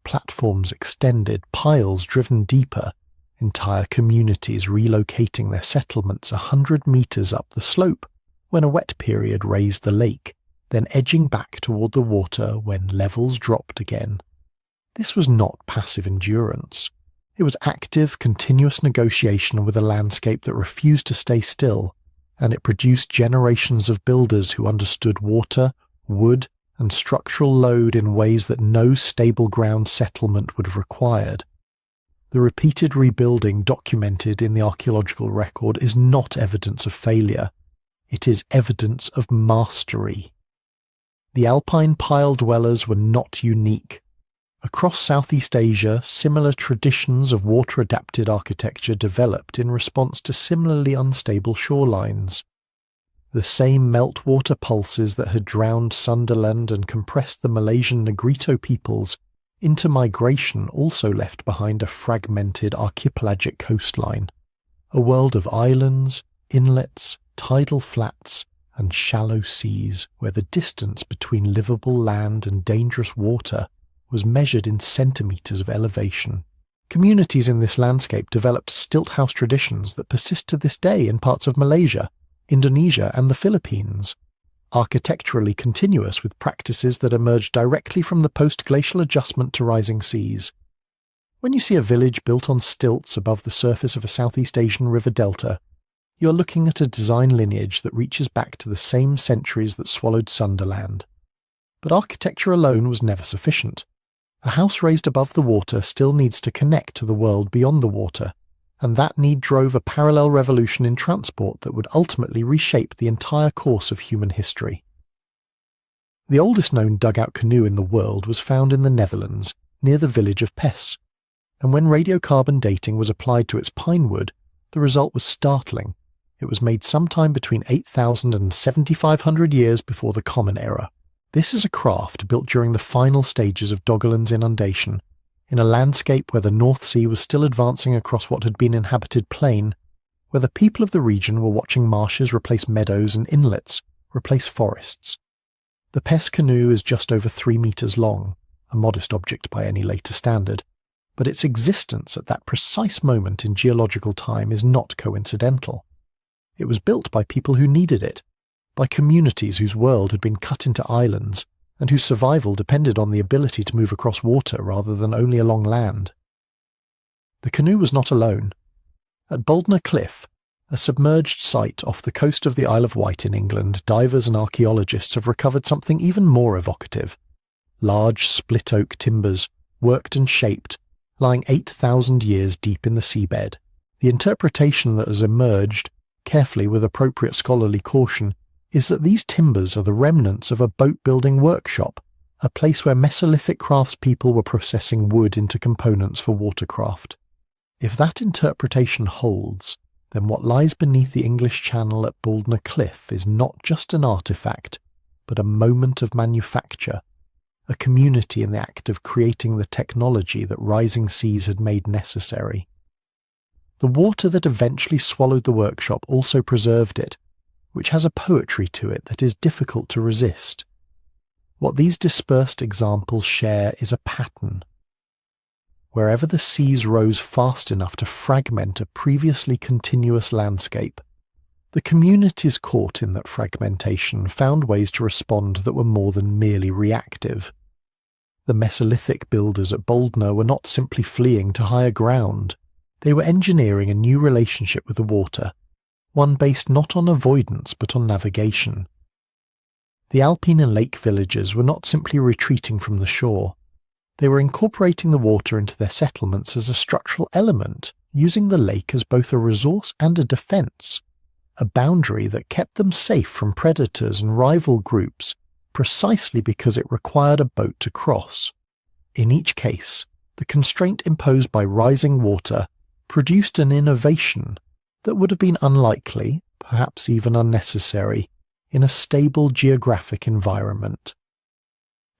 Platforms extended, piles driven deeper, entire communities relocating their settlements 100 meters up the slope when a wet period raised the lake, then edging back toward the water when levels dropped again. This was not passive endurance. It was active, continuous negotiation with a landscape that refused to stay still, and it produced generations of builders who understood water, wood, and structural load in ways that no stable ground settlement would have required. The repeated rebuilding documented in the archaeological record is not evidence of failure. It is evidence of mastery. The alpine pile dwellers were not unique. Across Southeast Asia, similar traditions of water-adapted architecture developed in response to similarly unstable shorelines. The same meltwater pulses that had drowned Sundaland and compressed the Malaysian Negrito peoples into migration also left behind a fragmented archipelagic coastline, a world of islands, inlets, tidal flats, and shallow seas where the distance between livable land and dangerous water was measured in centimeters of elevation. Communities in this landscape developed stilt house traditions that persist to this day in parts of Malaysia, Indonesia, and the Philippines, architecturally continuous with practices that emerged directly from the post-glacial adjustment to rising seas. When you see a village built on stilts above the surface of a Southeast Asian river delta, you are looking at a design lineage that reaches back to the same centuries that swallowed Sundaland. But architecture alone was never sufficient. A house raised above the water still needs to connect to the world beyond the water, and that need drove a parallel revolution in transport that would ultimately reshape the entire course of human history. The oldest known dugout canoe in the world was found in the Netherlands, near the village of Pes, and when radiocarbon dating was applied to its pine wood, the result was startling. It was made sometime between 8,000 and 7,500 years before the Common Era. This is a craft built during the final stages of Doggerland's inundation, in a landscape where the North Sea was still advancing across what had been inhabited plain, where the people of the region were watching marshes replace meadows and inlets replace forests. The Pes canoe is just over 3 meters long, a modest object by any later standard, but its existence at that precise moment in geological time is not coincidental. It was built by people who needed it, by communities whose world had been cut into islands, and whose survival depended on the ability to move across water rather than only along land. The canoe was not alone. At Boldner Cliff, a submerged site off the coast of the Isle of Wight in England, divers and archaeologists have recovered something even more evocative. Large split oak timbers, worked and shaped, lying 8,000 years deep in the seabed. The interpretation that has emerged, carefully with appropriate scholarly caution, is that these timbers are the remnants of a boat-building workshop, a place where Mesolithic craftspeople were processing wood into components for watercraft. If that interpretation holds, then what lies beneath the English Channel at Boldner Cliff is not just an artefact, but a moment of manufacture, a community in the act of creating the technology that rising seas had made necessary. The water that eventually swallowed the workshop also preserved it, which has a poetry to it that is difficult to resist. What these dispersed examples share is a pattern. Wherever the seas rose fast enough to fragment a previously continuous landscape, the communities caught in that fragmentation found ways to respond that were more than merely reactive. The Mesolithic builders at Boldner were not simply fleeing to higher ground. They were engineering a new relationship with the water, one based not on avoidance but on navigation. The Alpine and lake villagers were not simply retreating from the shore. They were incorporating the water into their settlements as a structural element, using the lake as both a resource and a defense, a boundary that kept them safe from predators and rival groups precisely because it required a boat to cross. In each case, the constraint imposed by rising water produced an innovation that would have been unlikely, perhaps even unnecessary, in a stable geographic environment.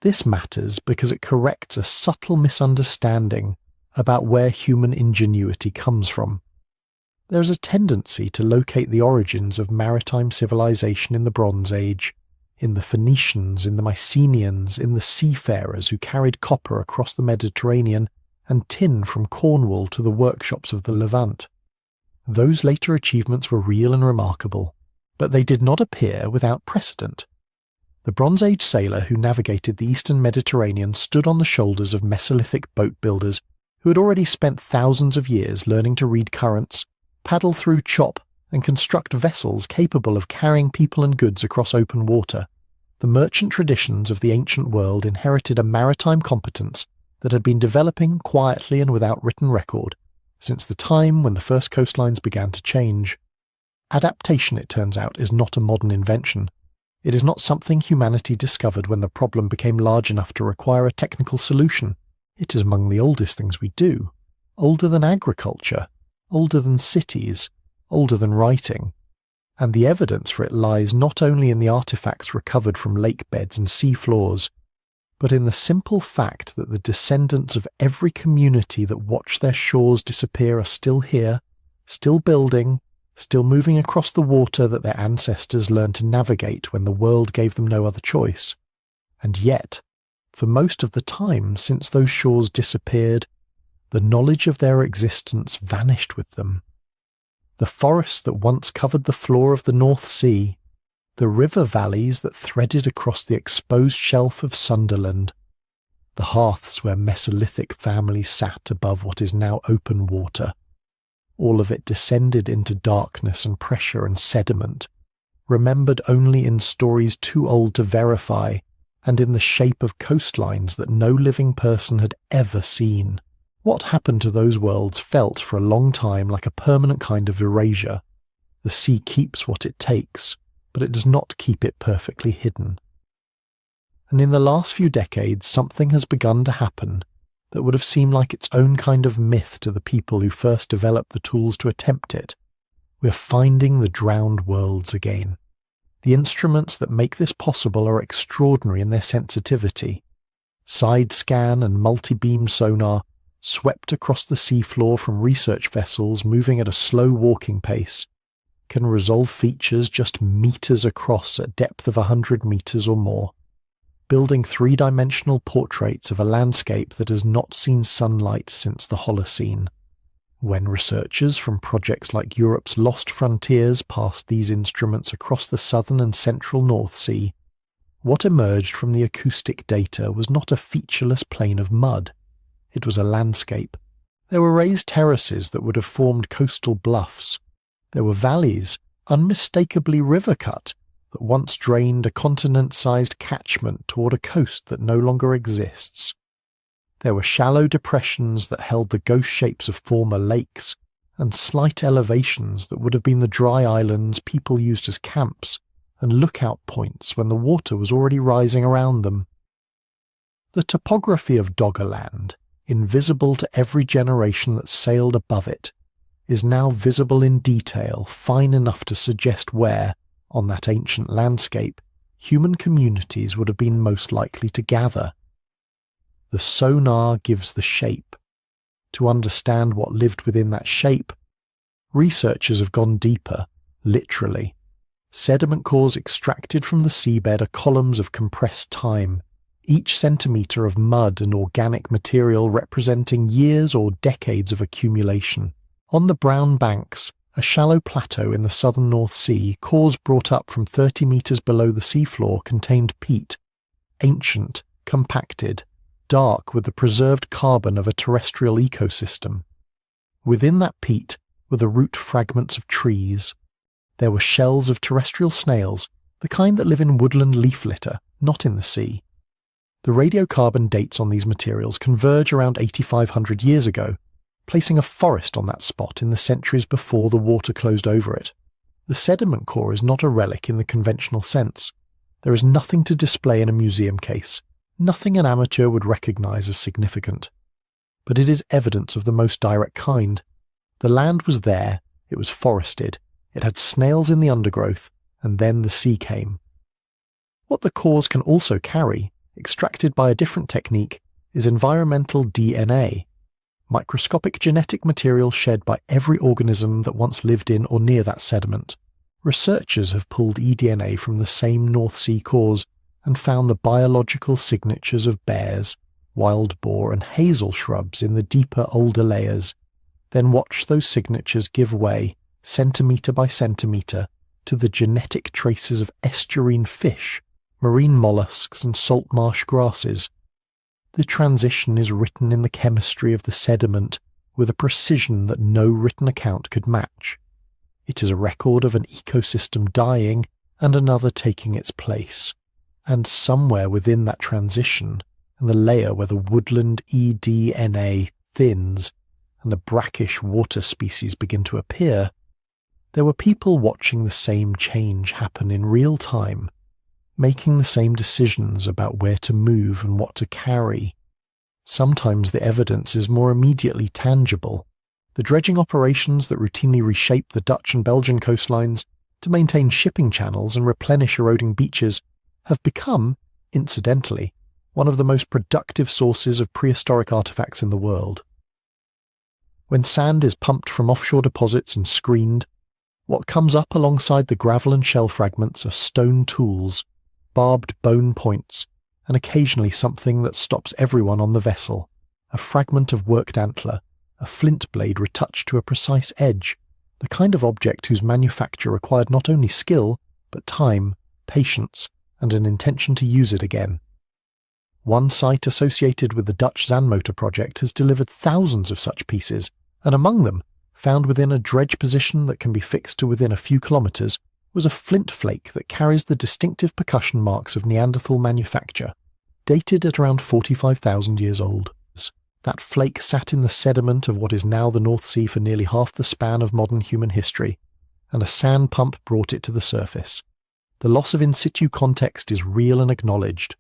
This matters because it corrects a subtle misunderstanding about where human ingenuity comes from. There is a tendency to locate the origins of maritime civilization in the Bronze Age, in the Phoenicians, in the Mycenaeans, in the seafarers who carried copper across the Mediterranean and tin from Cornwall to the workshops of the Levant. Those later achievements were real and remarkable, but they did not appear without precedent. The Bronze Age sailor who navigated the eastern Mediterranean stood on the shoulders of Mesolithic boat builders who had already spent thousands of years learning to read currents, paddle through chop, and construct vessels capable of carrying people and goods across open water. The merchant traditions of the ancient world inherited a maritime competence that had been developing quietly and without written record since the time when the first coastlines began to change. Adaptation, it turns out, is not a modern invention. It is not something humanity discovered when the problem became large enough to require a technical solution. It is among the oldest things we do, older than agriculture, older than cities, older than writing. And the evidence for it lies not only in the artifacts recovered from lake beds and sea floors, but in the simple fact that the descendants of every community that watched their shores disappear are still here, still building, still moving across the water that their ancestors learned to navigate when the world gave them no other choice. And yet, for most of the time since those shores disappeared, the knowledge of their existence vanished with them. The forests that once covered the floor of the North Sea, the river valleys that threaded across the exposed shelf of Sundaland, the the hearths where Mesolithic families sat above what is now open water. All of it descended into darkness and pressure and sediment, remembered only in stories too old to verify, and in the shape of coastlines that no living person had ever seen. What happened to those worlds felt for a long time like a permanent kind of erasure. The sea keeps what it takes, but it does not keep it perfectly hidden. And in the last few decades, something has begun to happen that would have seemed like its own kind of myth to the people who first developed the tools to attempt it. We're finding the drowned worlds again. The instruments that make this possible are extraordinary in their sensitivity. Side scan and multi-beam sonar, swept across the seafloor from research vessels moving at a slow walking pace, can resolve features just meters across at depth of 100 meters or more, building three-dimensional portraits of a landscape that has not seen sunlight since the Holocene. When researchers from projects like Europe's Lost Frontiers passed these instruments across the southern and central North Sea, what emerged from the acoustic data was not a featureless plain of mud. It was a landscape. There were raised terraces that would have formed coastal bluffs. There were valleys, unmistakably river-cut, that once drained a continent-sized catchment toward a coast that no longer exists. There were shallow depressions that held the ghost shapes of former lakes, and slight elevations that would have been the dry islands people used as camps and lookout points when the water was already rising around them. The topography of Doggerland, invisible to every generation that sailed above it, is now visible in detail, fine enough to suggest where, on that ancient landscape, human communities would have been most likely to gather. The sonar gives the shape. To understand what lived within that shape, researchers have gone deeper, literally. Sediment cores extracted from the seabed are columns of compressed time, each centimetre of mud and organic material representing years or decades of accumulation. On the brown banks, a shallow plateau in the southern North Sea, cores brought up from 30 metres below the seafloor contained peat, ancient, compacted, dark with the preserved carbon of a terrestrial ecosystem. Within that peat were the root fragments of trees. There were shells of terrestrial snails, the kind that live in woodland leaf litter, not in the sea. The radiocarbon dates on these materials converge around 8,500 years ago, placing a forest on that spot in the centuries before the water closed over it. The sediment core is not a relic in the conventional sense. There is nothing to display in a museum case, nothing an amateur would recognise as significant. But it is evidence of the most direct kind. The land was there, it was forested, it had snails in the undergrowth, and then the sea came. What the cores can also carry, extracted by a different technique, is environmental DNA, microscopic genetic material shed by every organism that once lived in or near that sediment. Researchers have pulled eDNA from the same North Sea cores and found the biological signatures of bears, wild boar and hazel shrubs in the deeper, older layers, then watched those signatures give way, centimetre by centimetre, to the genetic traces of estuarine fish, marine mollusks and salt marsh grasses. The transition is written in the chemistry of the sediment with a precision that no written account could match. It is a record of an ecosystem dying and another taking its place. And somewhere within that transition, in the layer where the woodland eDNA thins and the brackish water species begin to appear, there were people watching the same change happen in real time, making the same decisions about where to move and what to carry. Sometimes the evidence is more immediately tangible. The dredging operations that routinely reshape the Dutch and Belgian coastlines to maintain shipping channels and replenish eroding beaches have become, incidentally, one of the most productive sources of prehistoric artifacts in the world. When sand is pumped from offshore deposits and screened, what comes up alongside the gravel and shell fragments are stone tools, barbed bone points, and occasionally something that stops everyone on the vessel, a fragment of worked antler, a flint blade retouched to a precise edge, the kind of object whose manufacture required not only skill, but time, patience, and an intention to use it again. One site associated with the Dutch Zandmotor project has delivered thousands of such pieces, and among them, found within a dredge position that can be fixed to within a few kilometres, was a flint flake that carries the distinctive percussion marks of Neanderthal manufacture, dated at around 45,000 years old. That flake sat in the sediment of what is now the North Sea for nearly half the span of modern human history, and a sand pump brought it to the surface. The loss of in situ context is real and acknowledged.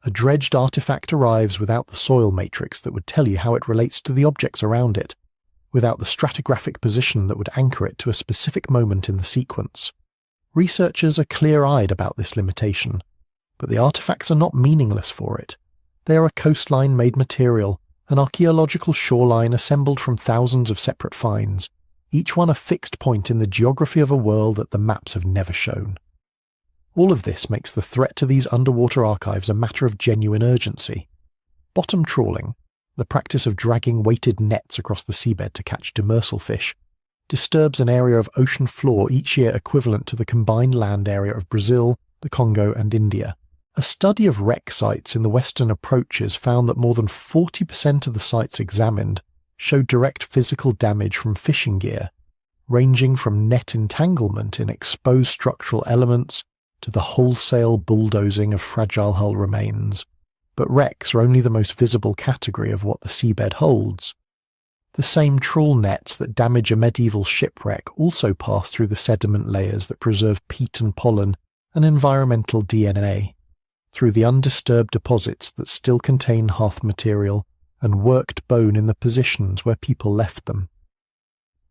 A dredged artifact arrives without the soil matrix that would tell you how it relates to the objects around it, without the stratigraphic position that would anchor it to a specific moment in the sequence. Researchers are clear-eyed about this limitation, but the artifacts are not meaningless for it. They are a coastline-made material, an archaeological shoreline assembled from thousands of separate finds, each one a fixed point in the geography of a world that the maps have never shown. All of this makes the threat to these underwater archives a matter of genuine urgency. Bottom trawling, the practice of dragging weighted nets across the seabed to catch demersal fish, disturbs an area of ocean floor each year equivalent to the combined land area of Brazil, the Congo and India. A study of wreck sites in the western approaches found that more than 40% of the sites examined showed direct physical damage from fishing gear, ranging from net entanglement in exposed structural elements to the wholesale bulldozing of fragile hull remains. But wrecks are only the most visible category of what the seabed holds. The same trawl nets that damage a medieval shipwreck also pass through the sediment layers that preserve peat and pollen and environmental DNA, through the undisturbed deposits that still contain hearth material and worked bone in the positions where people left them.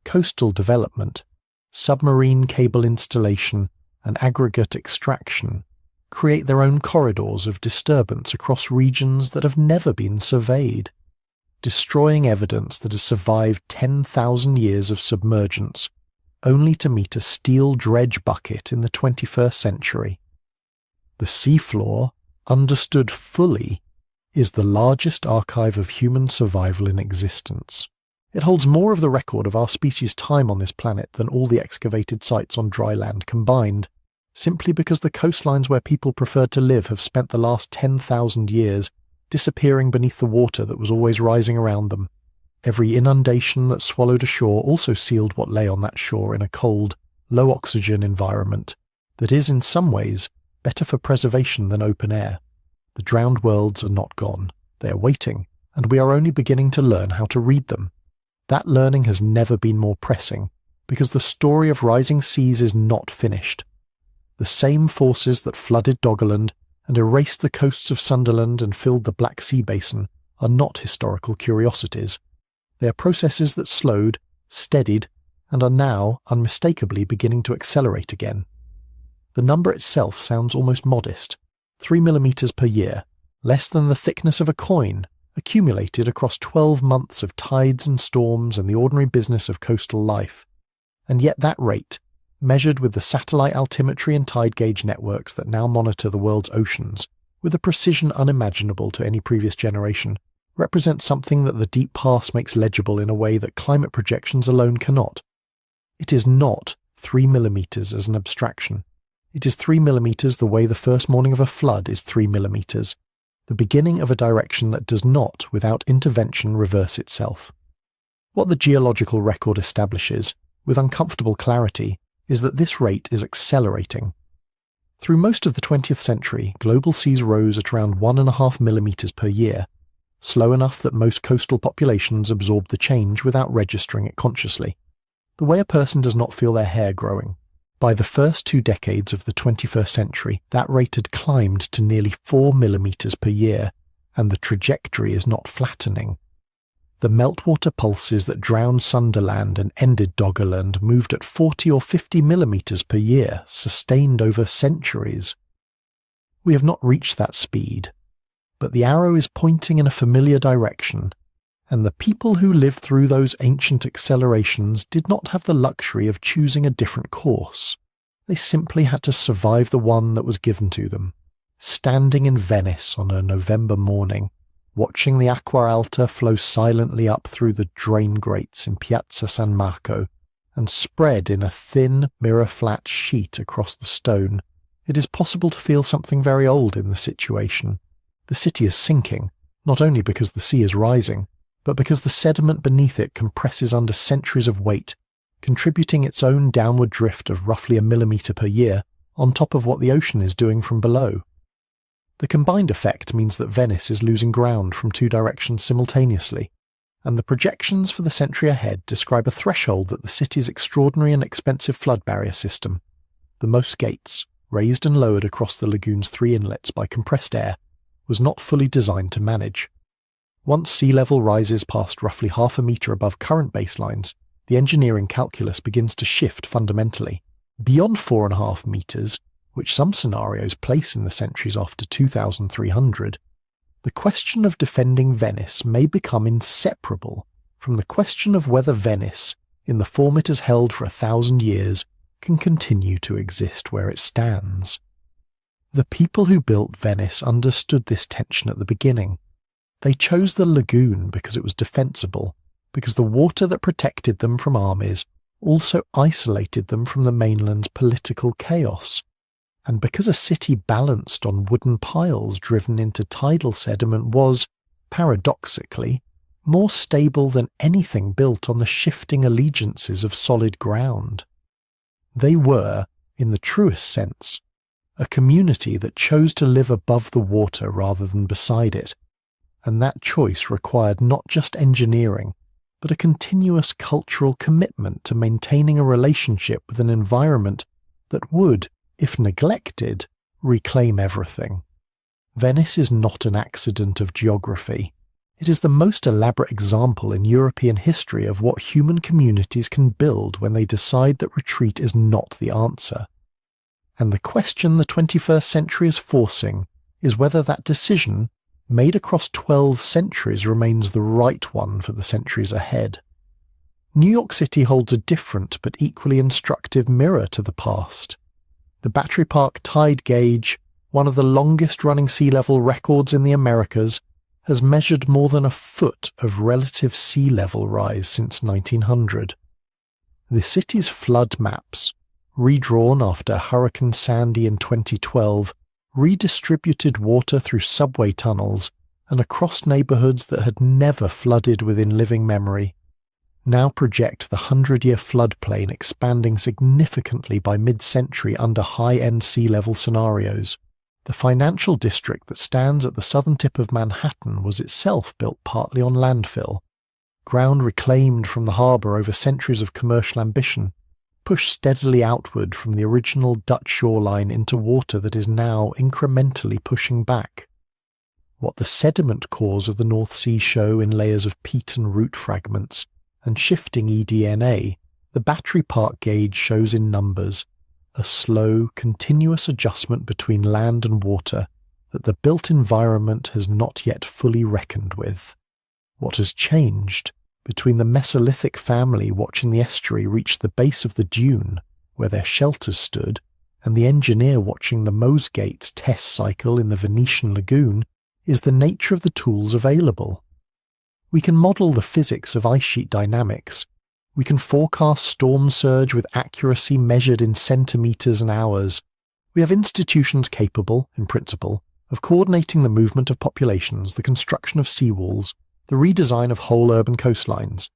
Coastal development, submarine cable installation, and aggregate extraction create their own corridors of disturbance across regions that have never been surveyed, destroying evidence that has survived 10,000 years of submergence, only to meet a steel dredge bucket in the 21st century. The seafloor, understood fully, is the largest archive of human survival in existence. It holds more of the record of our species' time on this planet than all the excavated sites on dry land combined, simply because the coastlines where people preferred to live have spent the last 10,000 years disappearing beneath the water that was always rising around them. Every inundation that swallowed ashore also sealed what lay on that shore in a cold, low-oxygen environment that is, in some ways, better for preservation than open air. The drowned worlds are not gone. They are waiting, and we are only beginning to learn how to read them. That learning has never been more pressing, because the story of rising seas is not finished. The same forces that flooded Doggerland and erased the coasts of Sundaland and filled the Black Sea basin are not historical curiosities. They are processes that slowed, steadied, and are now unmistakably beginning to accelerate again. The number itself sounds almost modest, 3 millimeters per year, less than the thickness of a coin, accumulated across 12 months of tides and storms and the ordinary business of coastal life. And yet that rate, measured with the satellite altimetry and tide gauge networks that now monitor the world's oceans, with a precision unimaginable to any previous generation, represents something that the deep past makes legible in a way that climate projections alone cannot. It is not 3 millimeters as an abstraction. It is 3 millimeters the way the first morning of a flood is 3 millimeters, the beginning of a direction that does not, without intervention, reverse itself. What the geological record establishes, with uncomfortable clarity, is that this rate is accelerating. Through most of the 20th century, global seas rose at around 1.5 millimeters per year, slow enough that most coastal populations absorbed the change without registering it consciously, the way a person does not feel their hair growing. By the first 2 decades of the 21st century, that rate had climbed to nearly 4 millimeters per year, and the trajectory is not flattening. The meltwater pulses that drowned Sundaland and ended Doggerland moved at 40 or 50 millimeters per year, sustained over centuries. We have not reached that speed, but the arrow is pointing in a familiar direction, and the people who lived through those ancient accelerations did not have the luxury of choosing a different course. They simply had to survive the one that was given to them. Standing in Venice on a November morning, watching the Acqua Alta flow silently up through the drain grates in Piazza San Marco and spread in a thin, mirror-flat sheet across the stone, it is possible to feel something very old in the situation. The city is sinking, not only because the sea is rising, but because the sediment beneath it compresses under centuries of weight, contributing its own downward drift of roughly 1 millimetre per year on top of what the ocean is doing from below. The combined effect means that Venice is losing ground from 2 directions simultaneously, and the projections for the century ahead describe a threshold that the city's extraordinary and expensive flood barrier system, the most gates, raised and lowered across the lagoon's 3 inlets by compressed air, was not fully designed to manage. Once sea level rises past roughly 0.5 metre above current baselines, the engineering calculus begins to shift fundamentally. Beyond 4.5 metres, which some scenarios place in the centuries after 2300, the question of defending Venice may become inseparable from the question of whether Venice, in the form it has held for 1,000 years, can continue to exist where it stands. The people who built Venice understood this tension at the beginning. They chose the lagoon because it was defensible, because the water that protected them from armies also isolated them from the mainland's political chaos, and because a city balanced on wooden piles driven into tidal sediment was, paradoxically, more stable than anything built on the shifting allegiances of solid ground. They were, in the truest sense, a community that chose to live above the water rather than beside it, and that choice required not just engineering, but a continuous cultural commitment to maintaining a relationship with an environment that would, if neglected, reclaim everything. Venice is not an accident of geography. It is the most elaborate example in European history of what human communities can build when they decide that retreat is not the answer. And the question the 21st century is forcing is whether that decision, made across 12 centuries, remains the right one for the centuries ahead. New York City holds a different but equally instructive mirror to the past. The Battery Park tide gauge, one of the longest-running sea level records in the Americas, has measured more than 1 foot of relative sea level rise since 1900. The city's flood maps, redrawn after Hurricane Sandy in 2012, redistributed water through subway tunnels and across neighborhoods that had never flooded within living memory, now project the 100-year floodplain expanding significantly by mid-century under high-end sea level scenarios. The financial district that stands at the southern tip of Manhattan was itself built partly on landfill, ground reclaimed from the harbour over centuries of commercial ambition, pushed steadily outward from the original Dutch shoreline into water that is now incrementally pushing back. What the sediment cores of the North Sea show in layers of peat and root fragments and shifting eDNA, the Battery Park gauge shows in numbers, a slow, continuous adjustment between land and water that the built environment has not yet fully reckoned with. What has changed between the Mesolithic family watching the estuary reach the base of the dune, where their shelters stood, and the engineer watching the Mosegate's test cycle in the Venetian lagoon, is the nature of the tools available. We can model the physics of ice sheet dynamics. We can forecast storm surge with accuracy measured in centimetres and hours. We have institutions capable, in principle, of coordinating the movement of populations, the construction of seawalls, the redesign of whole urban coastlines.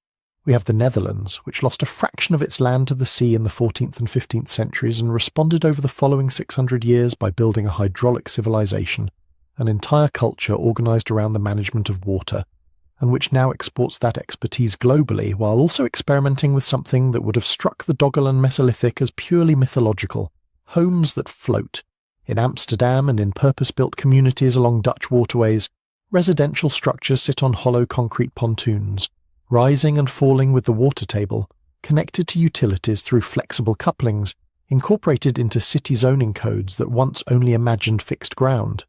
We have the Netherlands, which lost a fraction of its land to the sea in the 14th and 15th centuries and responded over the following 600 years by building a hydraulic civilization, an entire culture organised around the management of water, and which now exports that expertise globally while also experimenting with something that would have struck the Doggerland Mesolithic as purely mythological: homes that float. In Amsterdam and in purpose-built communities along Dutch waterways, residential structures sit on hollow concrete pontoons, rising and falling with the water table, connected to utilities through flexible couplings, incorporated into city zoning codes that once only imagined fixed ground.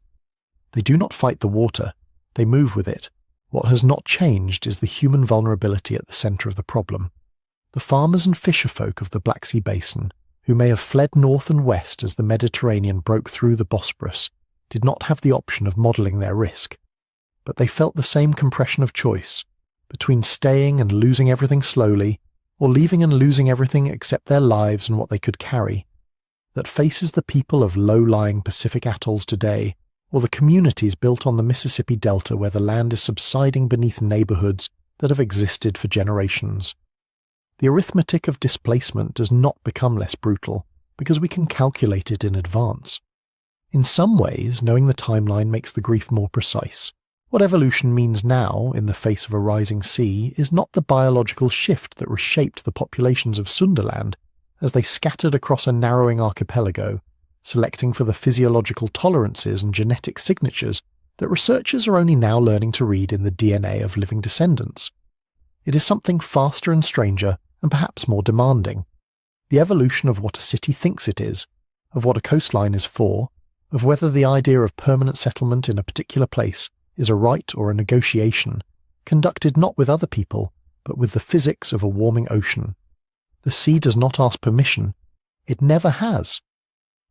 They do not fight the water, they move with it. What has not changed is the human vulnerability at the centre of the problem. The farmers and fisherfolk of the Black Sea Basin, who may have fled north and west as the Mediterranean broke through the Bosporus, did not have the option of modelling their risk. But they felt the same compression of choice, between staying and losing everything slowly, or leaving and losing everything except their lives and what they could carry, that faces the people of low-lying Pacific atolls today, or the communities built on the Mississippi Delta where the land is subsiding beneath neighborhoods that have existed for generations. The arithmetic of displacement does not become less brutal because we can calculate it in advance. In some ways, knowing the timeline makes the grief more precise. What evolution means now, in the face of a rising sea, is not the biological shift that reshaped the populations of Sundaland as they scattered across a narrowing archipelago, selecting for the physiological tolerances and genetic signatures that researchers are only now learning to read in the DNA of living descendants. It is something faster and stranger, and perhaps more demanding. The evolution of what a city thinks it is, of what a coastline is for, of whether the idea of permanent settlement in a particular place is a right or a negotiation, conducted not with other people, but with the physics of a warming ocean. The sea does not ask permission. It never has.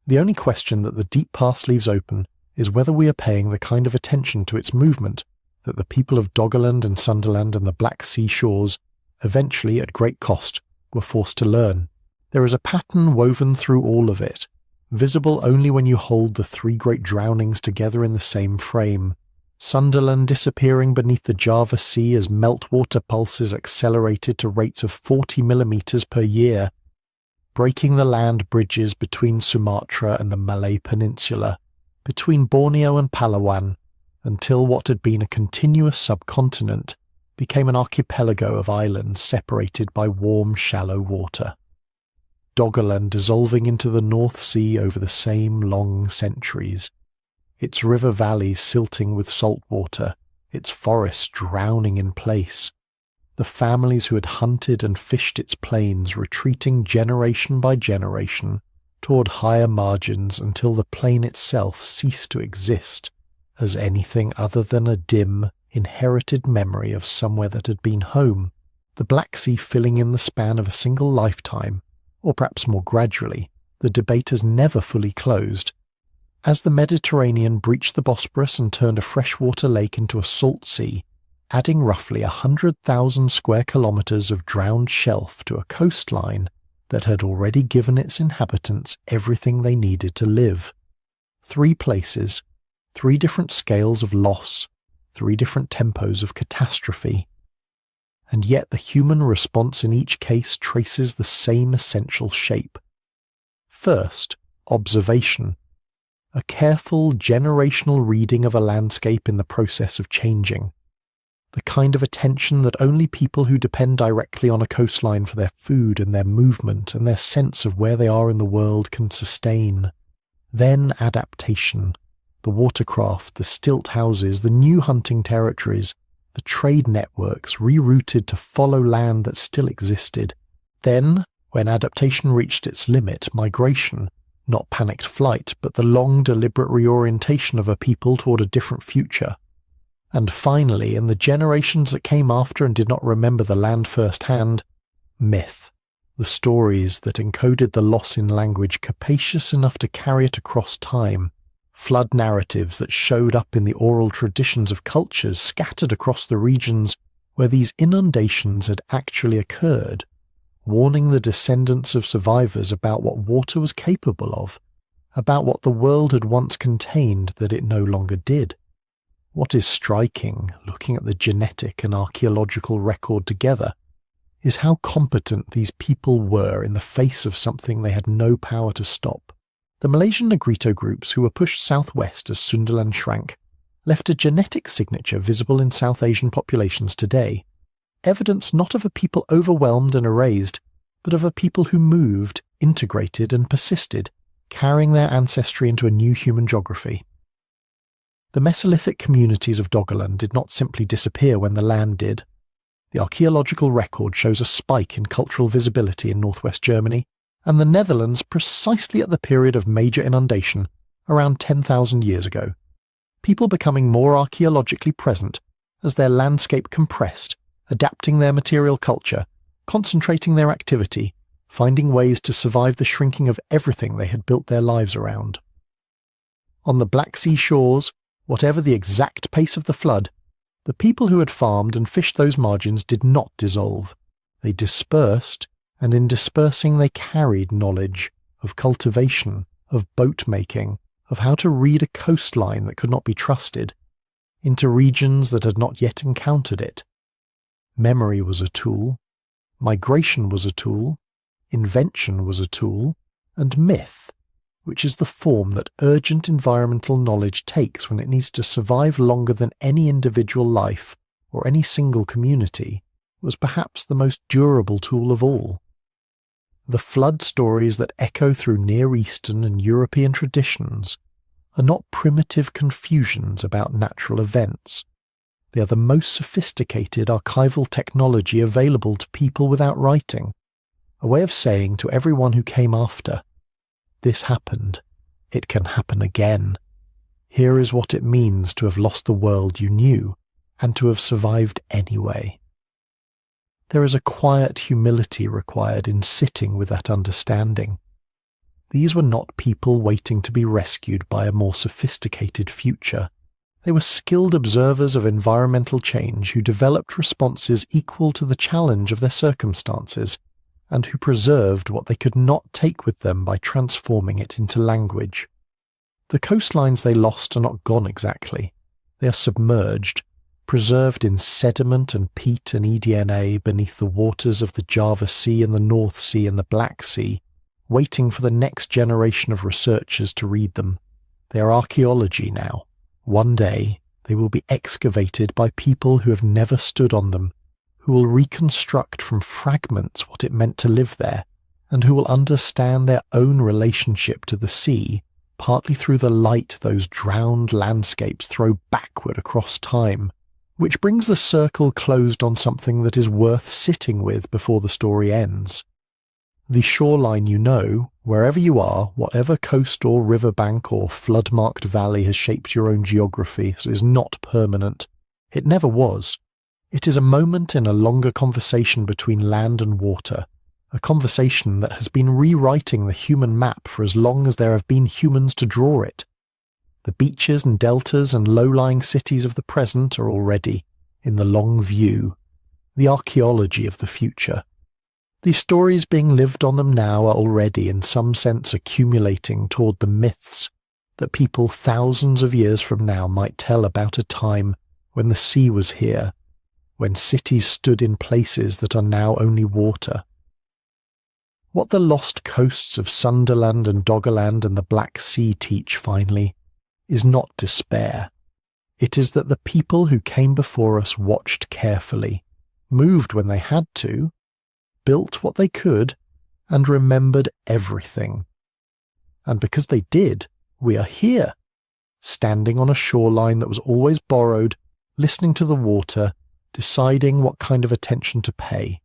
The only question that the deep past leaves open is whether we are paying the kind of attention to its movement that the people of Doggerland and Sundaland and the Black Sea shores, eventually at great cost, were forced to learn. There is a pattern woven through all of it, visible only when you hold the three great drownings together in the same frame. Sundaland disappearing beneath the Java Sea as meltwater pulses accelerated to rates of 40 millimeters per year, breaking the land bridges between Sumatra and the Malay Peninsula, between Borneo and Palawan, until what had been a continuous subcontinent became an archipelago of islands separated by warm, shallow water. Doggerland dissolving into the North Sea over the same long centuries, its river valleys silting with salt water, its forests drowning in place, the families who had hunted and fished its plains retreating generation by generation toward higher margins until the plain itself ceased to exist as anything other than a dim, inherited memory of somewhere that had been home, the Black Sea filling in the span of a single lifetime, or perhaps more gradually. The debate has never fully closed. As the Mediterranean breached the Bosporus and turned a freshwater lake into a salt sea, adding roughly 100,000 square kilometers of drowned shelf to a coastline that had already given its inhabitants everything they needed to live. 3 places, 3 different scales of loss, 3 different tempos of catastrophe. And yet the human response in each case traces the same essential shape. First, observation. A careful, generational reading of a landscape in the process of changing. The kind of attention that only people who depend directly on a coastline for their food and their movement and their sense of where they are in the world can sustain. Then adaptation. The watercraft, the stilt houses, the new hunting territories, the trade networks rerouted to follow land that still existed. Then, when adaptation reached its limit, migration, not panicked flight, but the long deliberate reorientation of a people toward a different future. And finally, in the generations that came after and did not remember the land firsthand, myth. The stories that encoded the loss in language capacious enough to carry it across time. Flood narratives that showed up in the oral traditions of cultures scattered across the regions where these inundations had actually occurred, warning the descendants of survivors about what water was capable of, about what the world had once contained that it no longer did. What is striking, looking at the genetic and archaeological record together, is how competent these people were in the face of something they had no power to stop. The Malaysian Negrito groups who were pushed southwest as Sundaland shrank left a genetic signature visible in South Asian populations today, evidence not of a people overwhelmed and erased, but of a people who moved, integrated and persisted, carrying their ancestry into a new human geography. The Mesolithic communities of Doggerland did not simply disappear when the land did. The archaeological record shows a spike in cultural visibility in northwest Germany, and the Netherlands precisely at the period of major inundation, around 10,000 years ago, people becoming more archaeologically present as their landscape compressed, adapting their material culture, concentrating their activity, finding ways to survive the shrinking of everything they had built their lives around. On the Black Sea shores, whatever the exact pace of the flood, the people who had farmed and fished those margins did not dissolve. They dispersed, and in dispersing they carried knowledge of cultivation, of boat making, of how to read a coastline that could not be trusted, into regions that had not yet encountered it. Memory was a tool, migration was a tool, invention was a tool, and myth, which is the form that urgent environmental knowledge takes when it needs to survive longer than any individual life or any single community, was perhaps the most durable tool of all. The flood stories that echo through Near Eastern and European traditions are not primitive confusions about natural events. They are the most sophisticated archival technology available to people without writing, a way of saying to everyone who came after, "This happened. It can happen again. Here is what it means to have lost the world you knew and to have survived anyway." There is a quiet humility required in sitting with that understanding. These were not people waiting to be rescued by a more sophisticated future. They were skilled observers of environmental change who developed responses equal to the challenge of their circumstances, and who preserved what they could not take with them by transforming it into language. The coastlines they lost are not gone exactly. They are submerged, preserved in sediment and peat and eDNA beneath the waters of the Java Sea and the North Sea and the Black Sea, waiting for the next generation of researchers to read them. They are archaeology now. One day they will be excavated by people who have never stood on them, who will reconstruct from fragments what it meant to live there, and who will understand their own relationship to the sea, partly through the light those drowned landscapes throw backward across time, which brings the circle closed on something that is worth sitting with before the story ends. The shoreline you know, wherever you are, whatever coast or riverbank or flood-marked valley has shaped your own geography, so is not permanent. It never was. It is a moment in a longer conversation between land and water, a conversation that has been rewriting the human map for as long as there have been humans to draw it. The beaches and deltas and low-lying cities of the present are already, in the long view, the archaeology of the future. The stories being lived on them now are already in some sense accumulating toward the myths that people thousands of years from now might tell about a time when the sea was here, when cities stood in places that are now only water. What the lost coasts of Sundaland and Doggerland and the Black Sea teach, finally, is not despair. It is that the people who came before us watched carefully, moved when they had to, built what they could, and remembered everything. And because they did, we are here, standing on a shoreline that was always borrowed, listening to the water, deciding what kind of attention to pay.